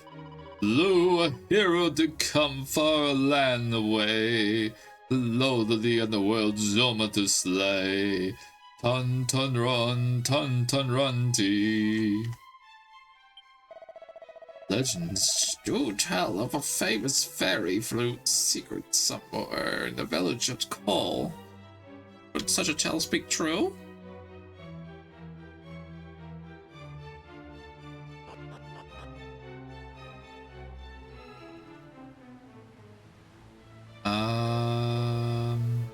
Lo, a hero to come far a land away. Lo, the underworld Zoma to slay. Ton ton run tea. Legends do tell of a famous fairy flute secret somewhere in the village of Cole. Would such a tale speak true? Um...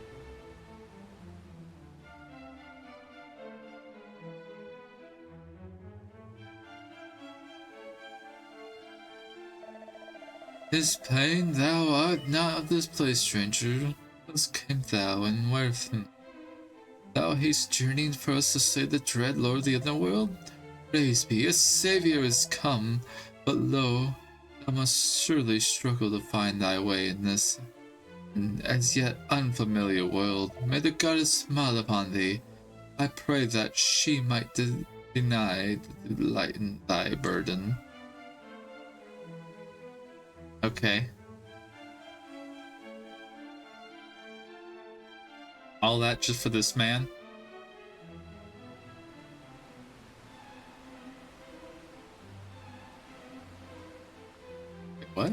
His pain, thou art not of this place, stranger. Whence came thou, and wherefrom? Thou hast journeyed for us to save the dread lord of the underworld? Praise be, a savior is come, but lo, thou must surely struggle to find thy way in this as yet unfamiliar world. May the goddess smile upon thee. I pray that she might deny to lighten thy burden. Okay. All that just for this man? Wait, what?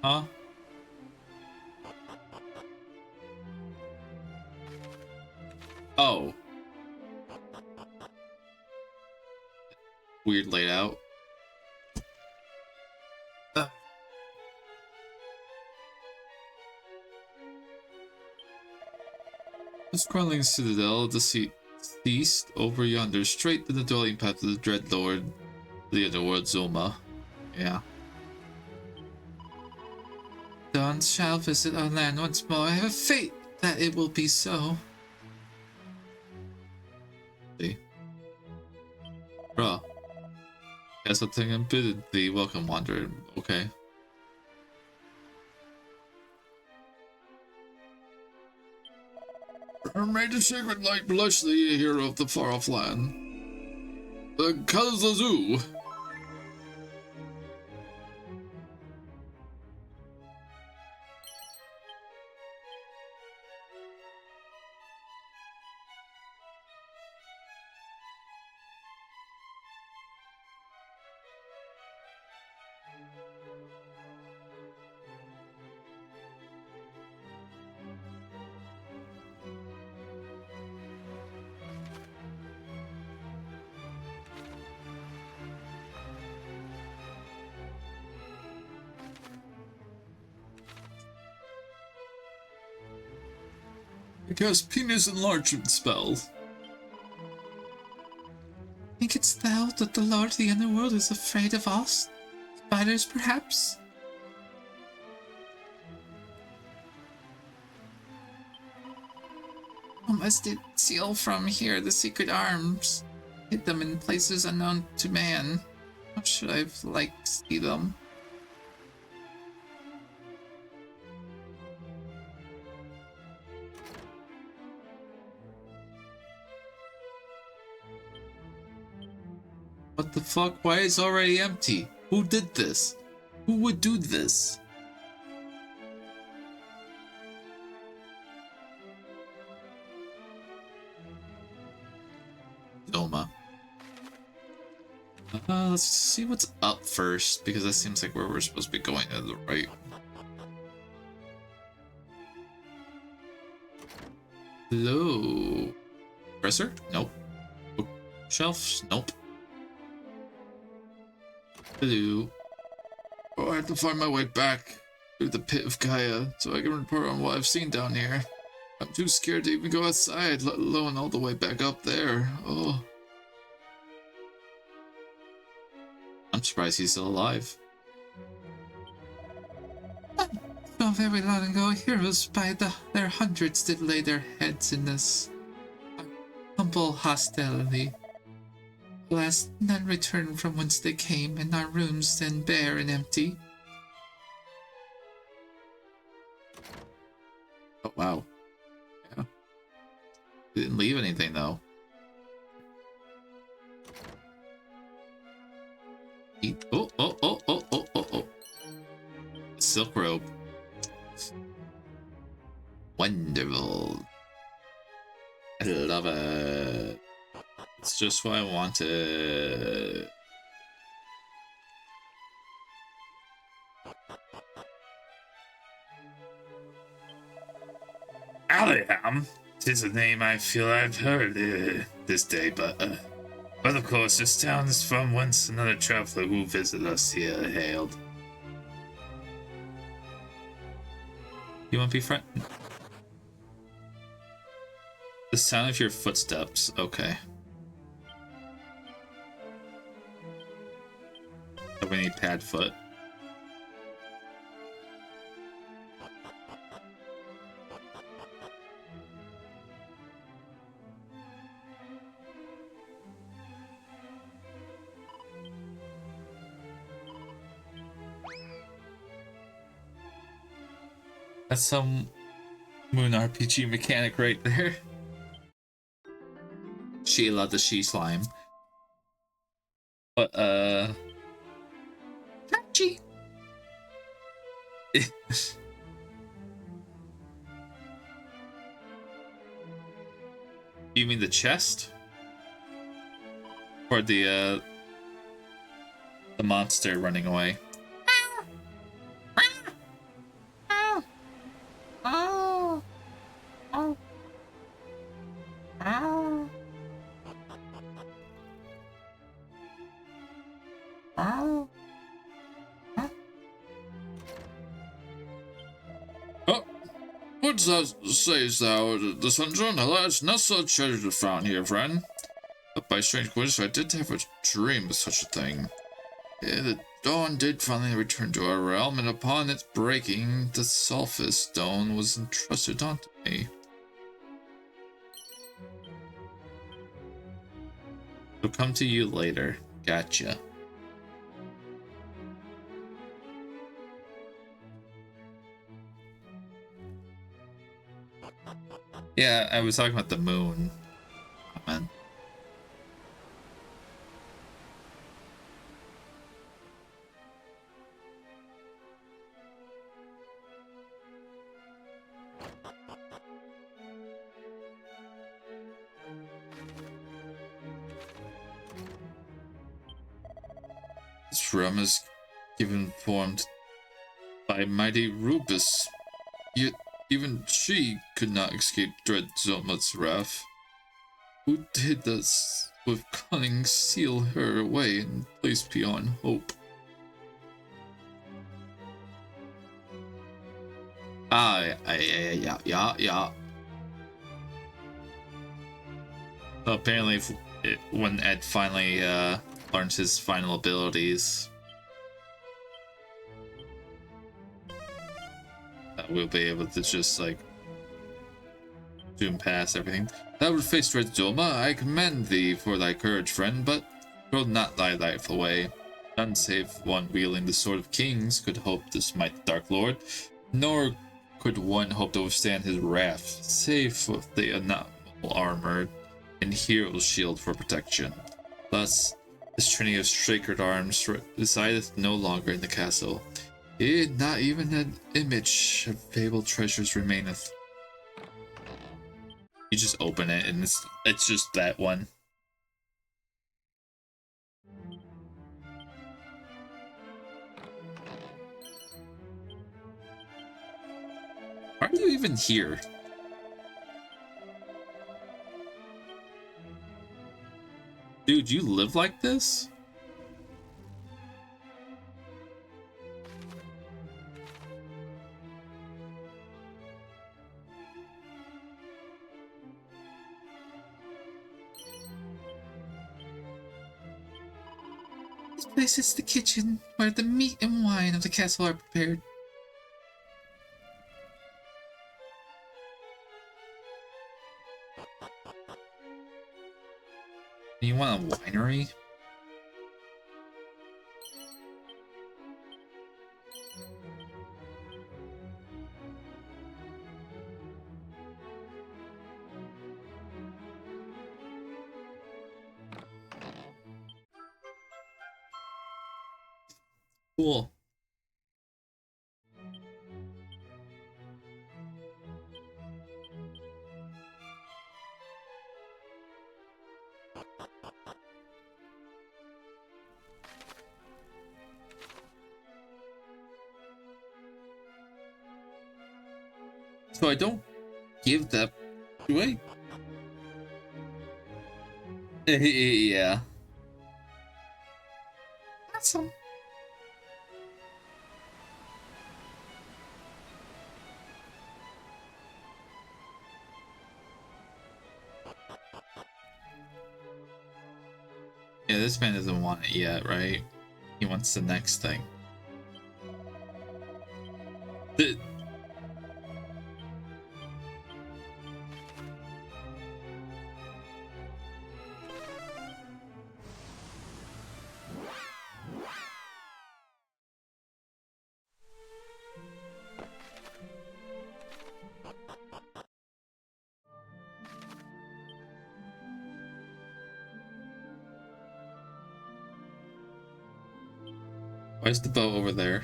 Huh? Oh. Weird layout. The crumbling citadel of the ceased over yonder, straight to the dwelling path of the dread lord, the underworld Zoma. Yeah. Dawn shall visit our land once more. I have a fate that it will be so. See? Bruh. Guess I'll take and bid thee welcome, wanderer. Okay. May the sacred light bless thee, hero of the far-off land. The Kazazu. I cast penis enlargement spell. Thinkest thou that the Lord of the Underworld is afraid of us? Spiders, perhaps? I must steal from here the secret arms. Hid them in places unknown to man. How should I like to see them? What the fuck? Why is it already empty? Who did this? Who would do this? Zoma. Let's see what's up first, because that seems like where we're supposed to be going to the right. Hello. Dresser? Nope. Bookshelves? Nope. Hello. Oh, I have to find my way back through the pit of Gaia so I can report on what I've seen down here. I'm too scared to even go outside, let alone all the way back up there. Oh. I'm surprised he's still alive. Not very long ago, heroes by their hundreds did lay their heads in this humble hostility. Alas, none returned from whence they came, and our rooms stand bare and empty. Oh, wow. Yeah. Didn't leave anything, though. silk robe. Wonderful. I love it. It's just what I wanted. Aliham? 'Tis a name I feel I've heard this day, but of course, this town is from whence another traveler who visited us here hailed. You want to be friend? The sound of your footsteps. Okay. So we need Padfoot. That's some Moon RPG mechanic right there. Sheila the she slime. But Hachi. You mean the chest? Or the monster running away? What sayest thou, the sunshine? Alas, not such treasure to found here, friend. But by strange coincidence, I did have a dream of such a thing. Yeah, the dawn did finally return to our realm, and upon its breaking, the sulphur stone was entrusted unto me. We'll come to you later. Gotcha. Yeah, I was talking about the moon. Oh, man. This realm is given formed by mighty Rubus, yet even she could not escape dread Zoma's wrath. Who did thus with cunning seal her away and place beyond hope? Yeah. So apparently, when Ed finally learns his final abilities, we'll be able to just like zoom past everything. Thou would face dread Zoma. I commend thee for thy courage, friend, but throw not thy life away. None save one wielding the sword of kings could hope to smite the Dark Lord, nor could one hope to withstand his wrath, save with the anomalous armor and hero's shield for protection. Thus, this trinity of sacred arms resideth no longer in the castle. Not even an image of fabled treasures remaineth. You just open it and it's just that one. Why are you even here? Dude, you live like this? This place is the kitchen where the meat and wine of the castle are prepared. You want a winery? Cool. So I don't give that. Do I? Yeah. Awesome. Yeah, this man doesn't want it yet, right? He wants the next thing. The Why's the boat over there?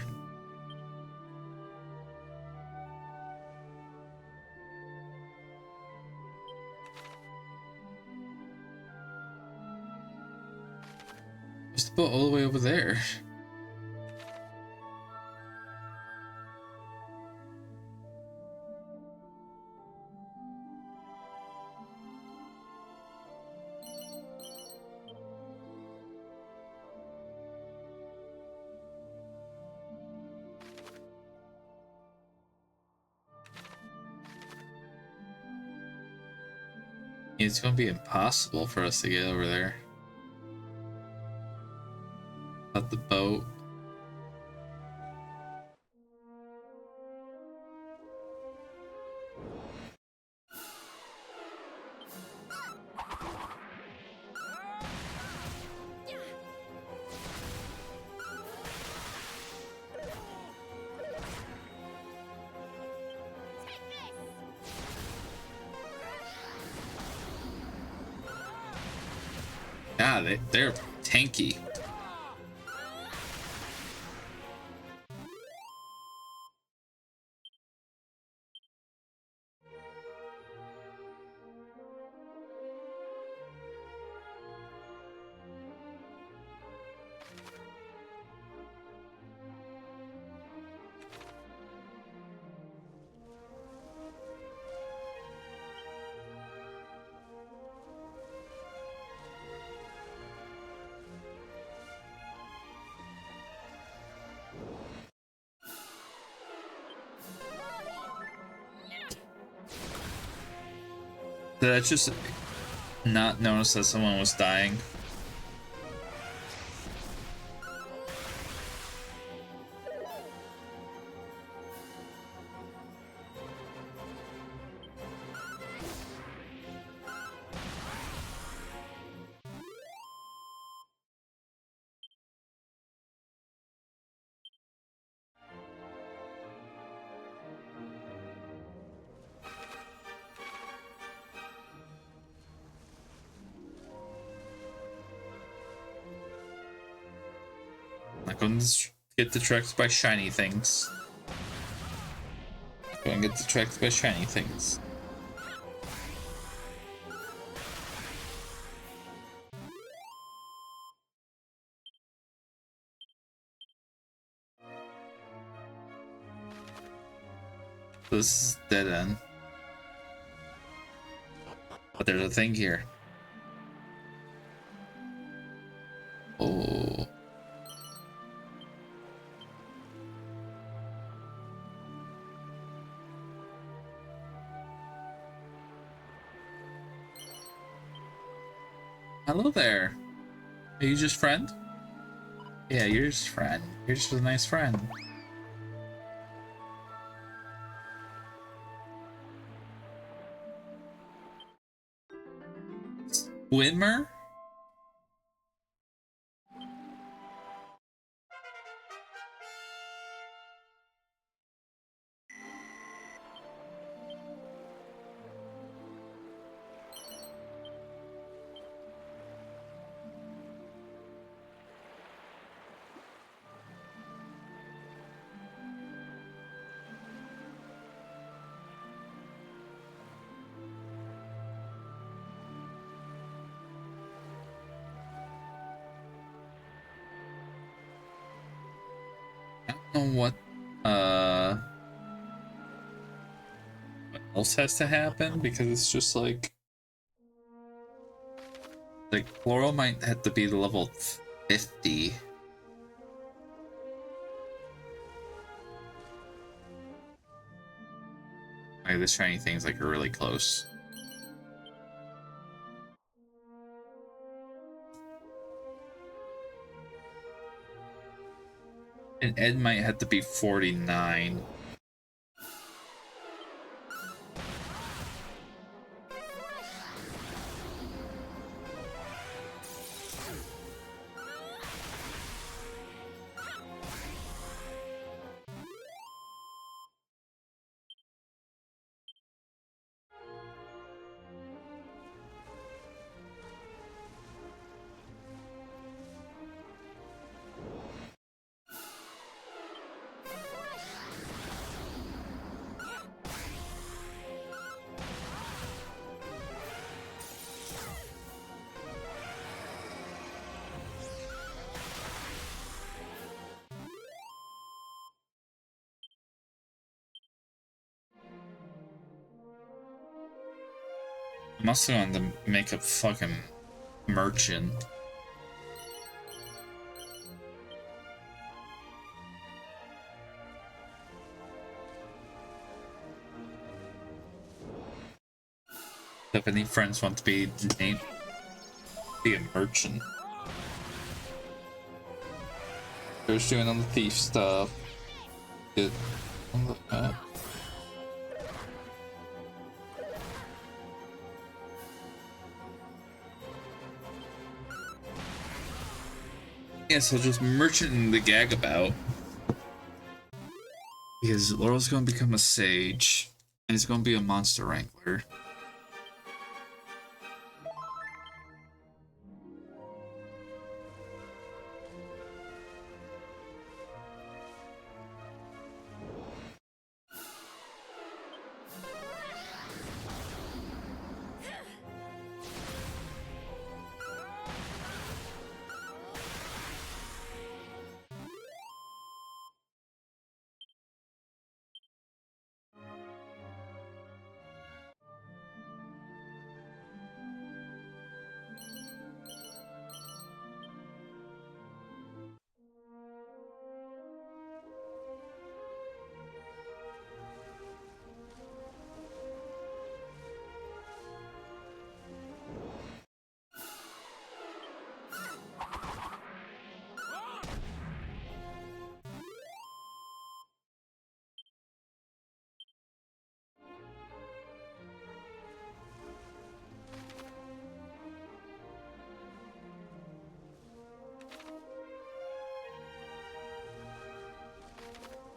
Why's the boat all the way over there? It's gonna be impossible for us to get over there. Without the boat. Yeah, they're tanky. Did I just not notice that someone was dying? Not going to get detracted by shiny things. Going to get detracted by shiny things. This is dead end. But there's a thing here. Oh. Hello there. Are you just friend? Yeah, you're just friend. You're just a nice friend. Swimmer? I don't know what else has to happen, because it's just like Laurel might have to be level 50. Like this shiny thing's like really close. And Ed might have to be 49. I'm also going to make a fucking merchant. If any friends want to be named, be a merchant. Just doing on the thief stuff. Get on the map. Yeah, so just merchanting the gag about. Because Laurel's gonna become a sage, and he's gonna be a monster wrangler.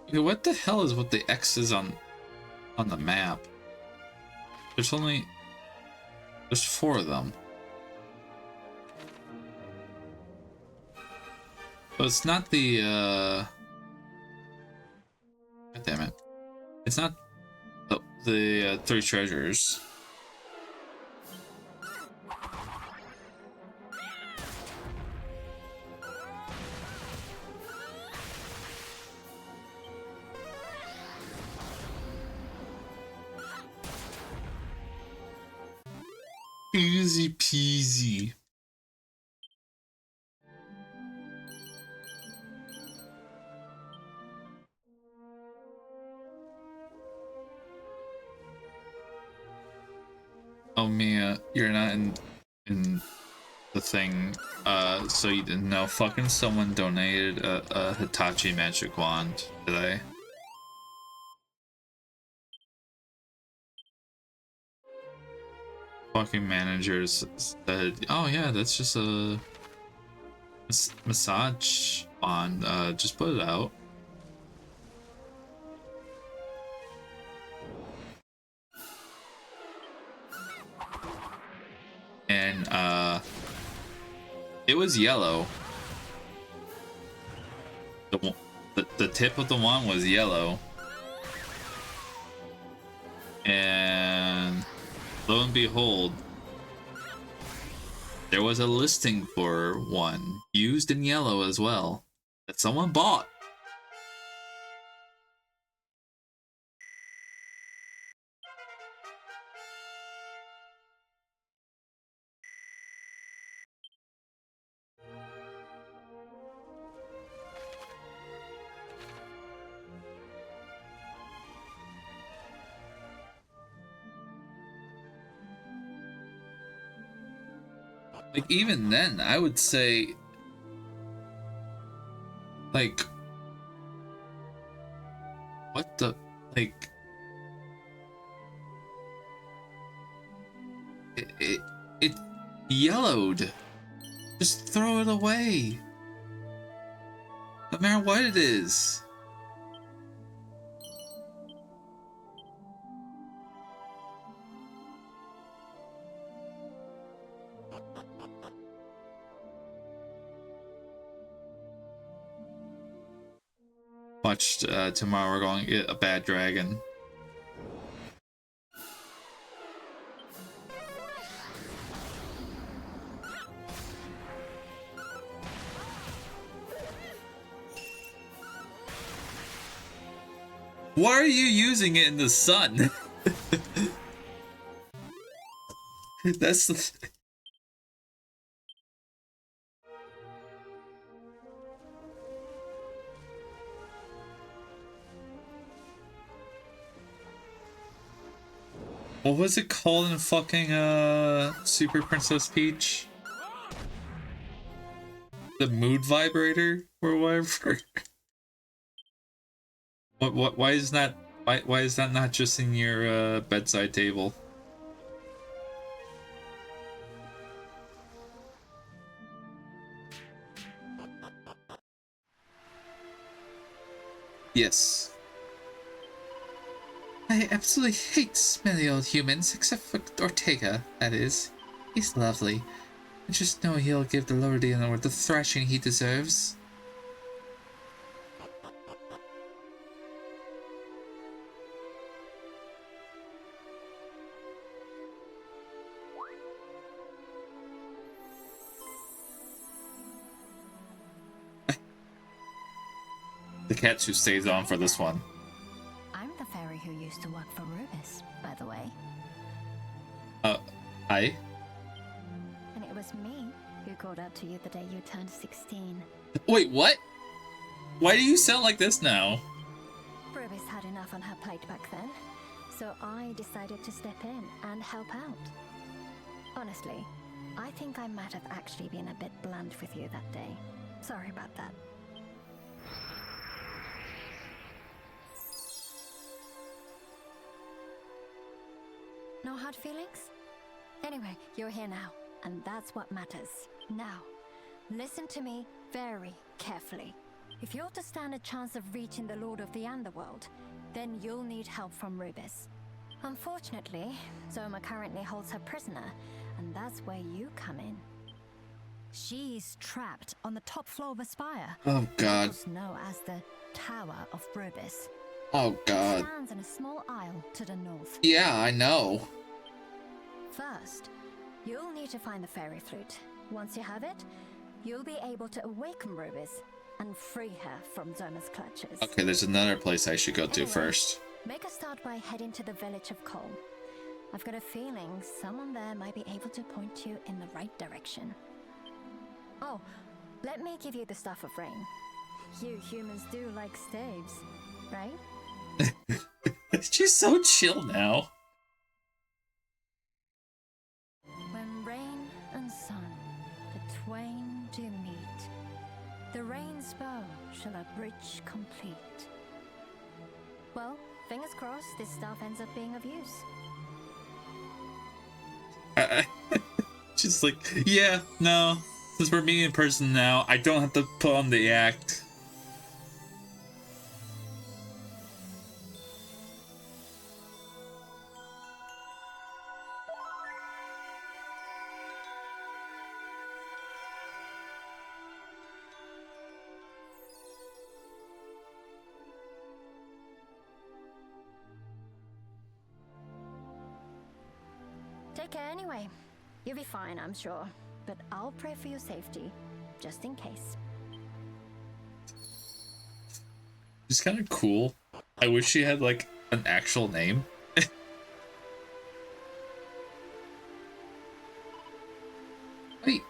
Yeah, what the hell is with the X's on the map? There's 4 of them. But it's not the God damn it. It's not the 3 treasures. Easy peasy. Oh Mia, you're not in the thing. So you didn't know. Fucking someone donated a Hitachi magic wand today. Fucking managers said, "Oh yeah, that's just a massage wand. Just put it out." And it was yellow. The tip of the wand was yellow, and lo and behold, there was a listing for one used in yellow as well that someone bought. Like, even then, I would say, like, what the, like, it yellowed. Just throw it away. No matter what it is. Watch, tomorrow we're going to get a bad dragon. Why are you using it in the sun? That's the... What was it called in fucking Super Princess Peach? The mood vibrator or whatever. What why is that why is that not just in your bedside table? Yes. I absolutely hate smelly old humans, except for Ortega, that is. He's lovely. I just know he'll give the Lord the thrashing he deserves. The cat who stays on for this one. I'm the fairy who used to work for Rubis, by the way. Hi? And it was me who called out to you the day you turned 16. Wait, what? Why do you sound like this now? Rubis had enough on her plate back then, so I decided to step in and help out. Honestly, I think I might have actually been a bit blunt with you that day. Sorry about that. No hard feelings? Anyway, you're here now, and that's what matters. Now, listen to me very carefully. If you're to stand a chance of reaching the Lord of the Underworld, then you'll need help from Rubis. Unfortunately, Zoma currently holds her prisoner, and that's where you come in. She's trapped on the top floor of a spire. Oh god. Locals know as the Tower of Rubis. Oh god. It stands in a small isle to the north. Yeah, I know. First, you'll need to find the fairy flute. Once you have it, you'll be able to awaken Rubis and free her from Zoma's clutches. Okay, there's another place I should go to first. Make a start by heading to the village of Cole. I've got a feeling someone there might be able to point you in the right direction. Oh, let me give you the Staff of Rain. You humans do like staves, right? She's so chill now. When rain and sun, the twain do meet, the rain's bow shall a bridge complete. Well, fingers crossed this staff ends up being of use. Just like, yeah, no. Since we're meeting in person now, I don't have to put on the act. Take care anyway. You'll be fine, I'm sure. But I'll pray for your safety, just in case. It's kind of cool. I wish she had, like, an actual name. Wait.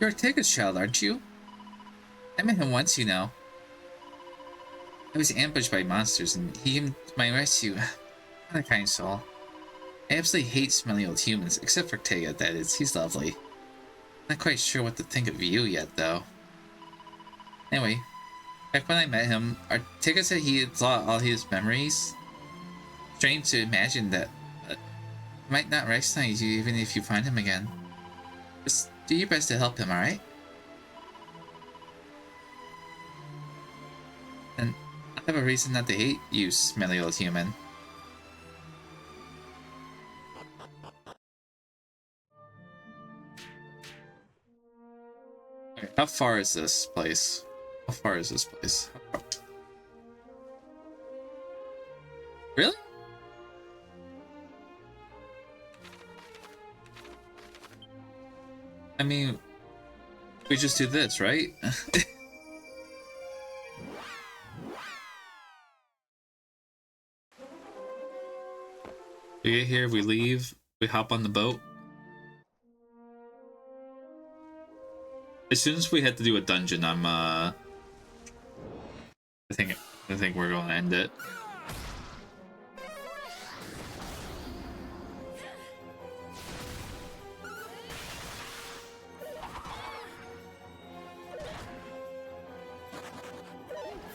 You're Ortega's child, aren't you? I met him once, you know. I was ambushed by monsters, and he came to my rescue. What a kind soul. I absolutely hate smelly old humans, except for Tega, that is. He's lovely. Not quite sure what to think of you yet, though. Anyway, back when I met him, Tega said he had lost all his memories. Strange to imagine that he might not recognize you even if you find him again. Just do your best to help him, alright? And I have a reason not to hate you, smelly old human. Okay, how far is this place? How far is this place? Really? I mean, we just do this, right? We get here, we leave, we hop on the boat. As soon as we had to do a dungeon, I think we're gonna end it.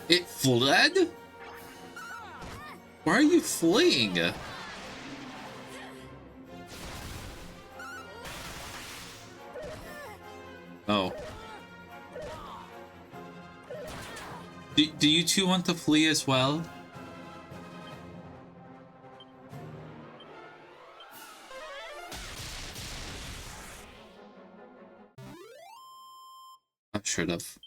It fled? Why are you fleeing? Oh. Do you two want to flee as well? I should have.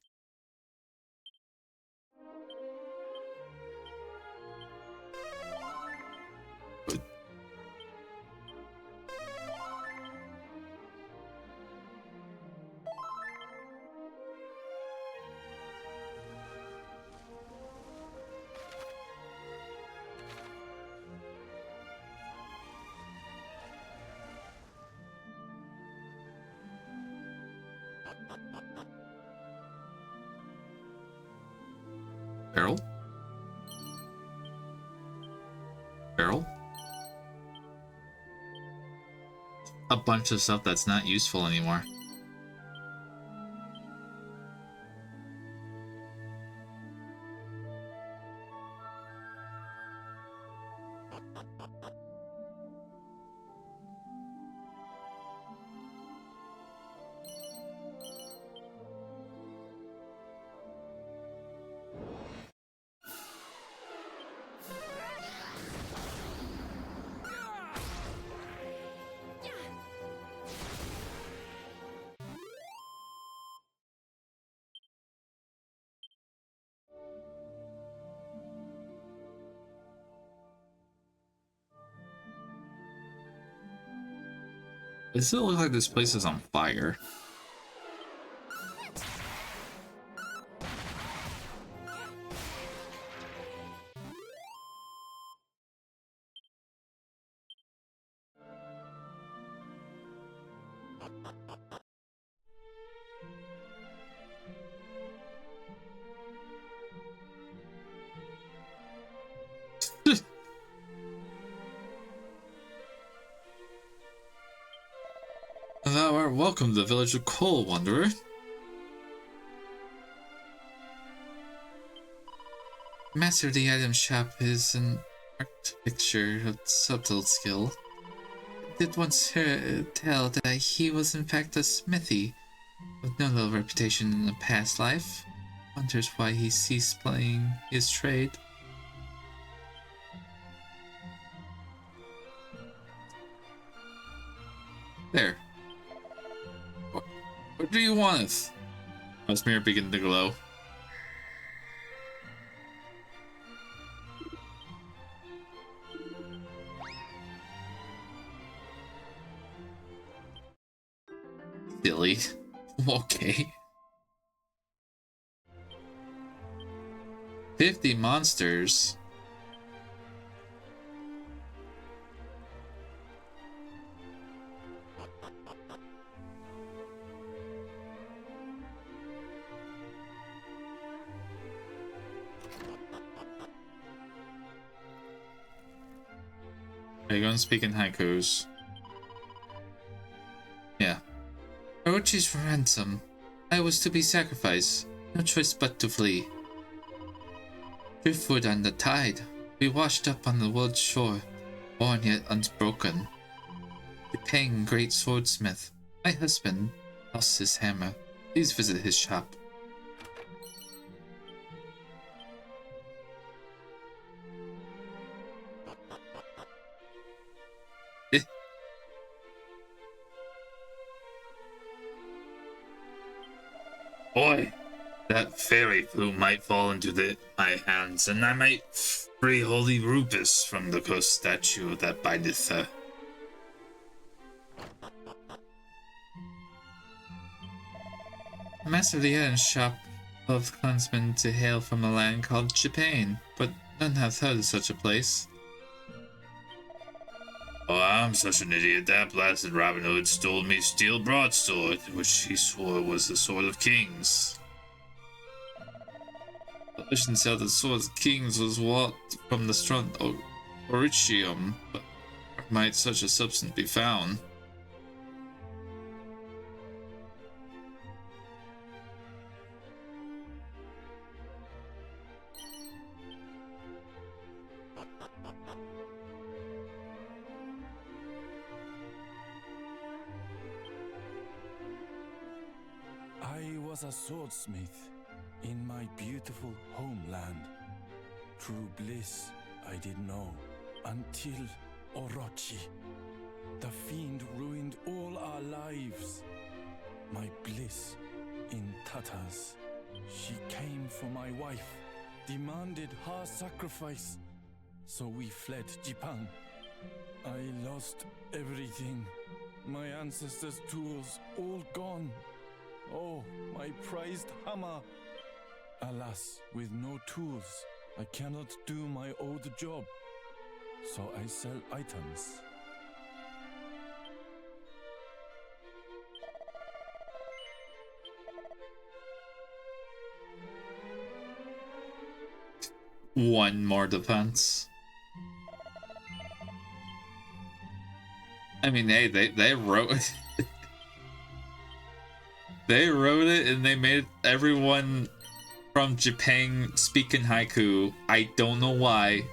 Barrel? Barrel? A bunch of stuff that's not useful anymore. It still looks like this place is on fire. Thou art welcome to the village of Coal, Wanderer. Master of the item shop is an art picture of subtle skill. I did once tell that he was in fact a smithy, with no little reputation in a past life. Wonders why he ceased playing his trade. There. What do you want? My mirror began to glow. Silly. Okay. 50 monsters. Are you going to speak in haikus? Yeah. Orochi's ransom. I was to be sacrificed. No choice but to flee. Driftwood on the tide. We washed up on the world's shore, born yet unbroken. The Pang, great swordsmith. My husband lost his hammer. Please visit his shop. Boy, that fairy plume might fall into my hands, and I might free holy Rupus from the cursed statue that bindeth her. Master of the Iron Shop of clansmen to hail from a land called Japan, but none hath heard of such a place. Oh, I'm such an idiot. That blasted Robin Hood stole me steel broadsword, which he swore was the sword of kings. The legend said the sword of kings was wrought from the strong Oricium, but where might such a substance be found? I was a swordsmith in my beautiful homeland. True bliss I did know until Orochi. The fiend ruined all our lives. My bliss in tatters. She came for my wife, demanded her sacrifice. So we fled Japan. I lost everything. My ancestors' tools all gone. Oh, my prized hammer! Alas, with no tools, I cannot do my old job. So I sell items. One more defense. I mean, hey, they wrote they wrote it and they made everyone from Japan speak in haiku. I don't know why.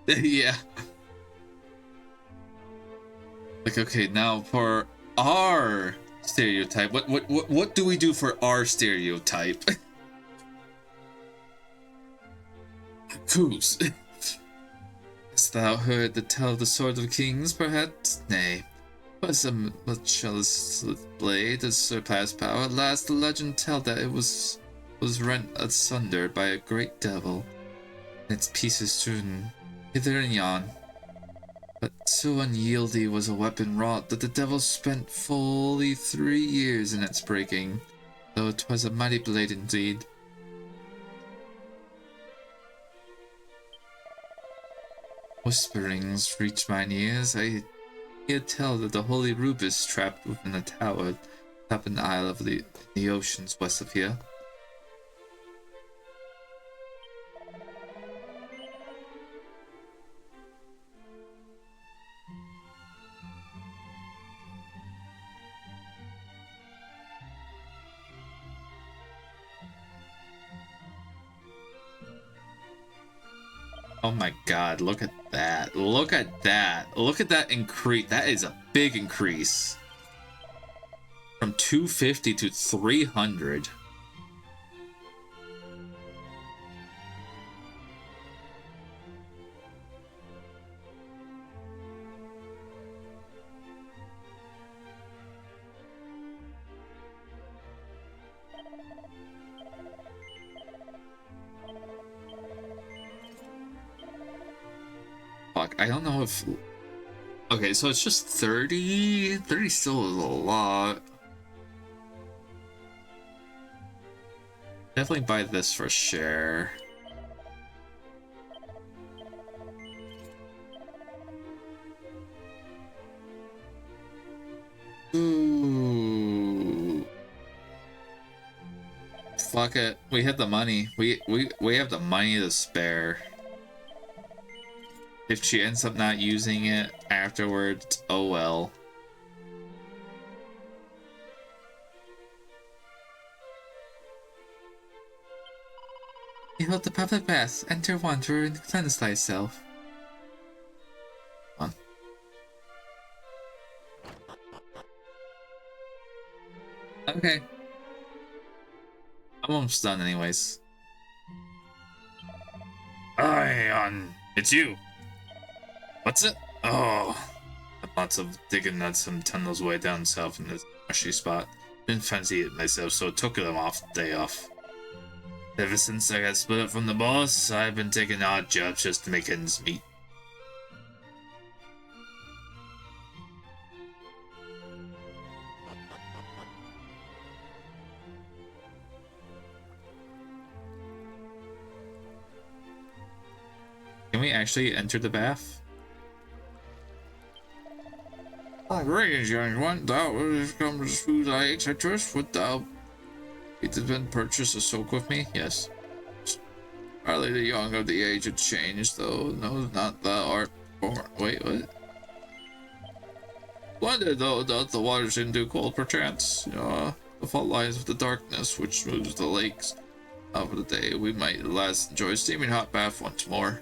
Yeah. Like, okay, now for our stereotype, what do we do for our stereotype? Whose? Hast thou heard the tale of the Sword of Kings, perhaps? Nay. Was a jealous blade that surpassed power. At last the legend tell that it was rent asunder by a great devil, and its pieces strewn hither and yon. But so unyielding was a weapon wrought that the devil spent fully 3 years in its breaking, though 'twas a mighty blade indeed. Whisperings reached mine ears. I hear tell that the holy Rubus trapped within a tower up an isle of the oceans west of here. Oh my god, look at that. Look at that. Look at that increase. That is a big increase. From 250 to 300. Fuck, I don't know if... Okay, so it's just 30? 30 still is a lot. Definitely buy this for sure. Ooh. Fuck it. We hit the money. We have the money to spare. If she ends up not using it afterwards, oh well. Behold the public bath. Enter wanderer and cleanse thyself. Come on. Okay. I'm almost done anyways. It's you. What's it? Oh, lots of digging at some tunnels way down south in this marshy spot. Didn't fancy it myself, so took them off the day off. Ever since I got split up from the boss, I've been taking odd jobs just to make ends meet. Can we actually enter the bath? Greetings, young one. Thou wouldst come to food I etc. Would thou be to then purchase a soak with me? Yes. Hardly the young of the age had changed, though knows not thou art born. Wait, what? Splendid, though, doth the waters into cold perchance. The fault lies with the darkness which moves the lakes. For the day we might at last enjoy steaming hot bath once more.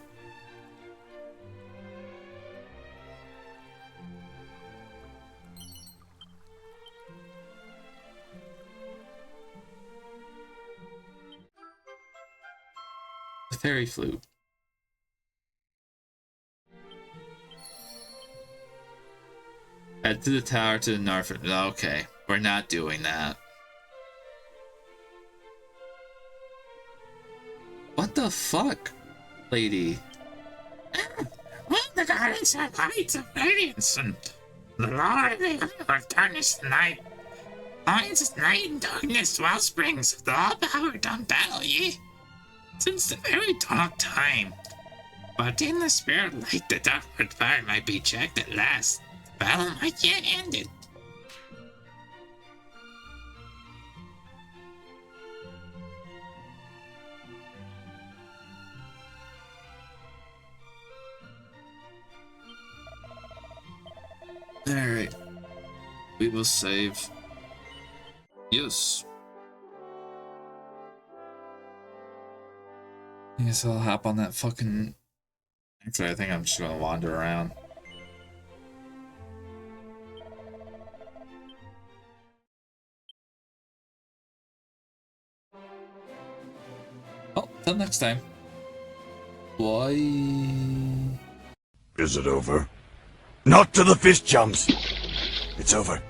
The fairy flute. Head to the tower to the north. Okay, we're not doing that. What the fuck, lady? Well, the goddess have heights of radiance, and the Lord of the Underworld darkness the night. Finds night and darkness, wellsprings of the all-powered done battle ye. Since the very dawn of time. But in the spirit light, the darkwood fire might be checked at last. The battle might yet end it. Alright. We will save. Yes. I guess I'll hop on that fucking... Actually, I think I'm just gonna wander around. Oh, till next time. Bye. Is it over? Not to the fish jumps! It's over.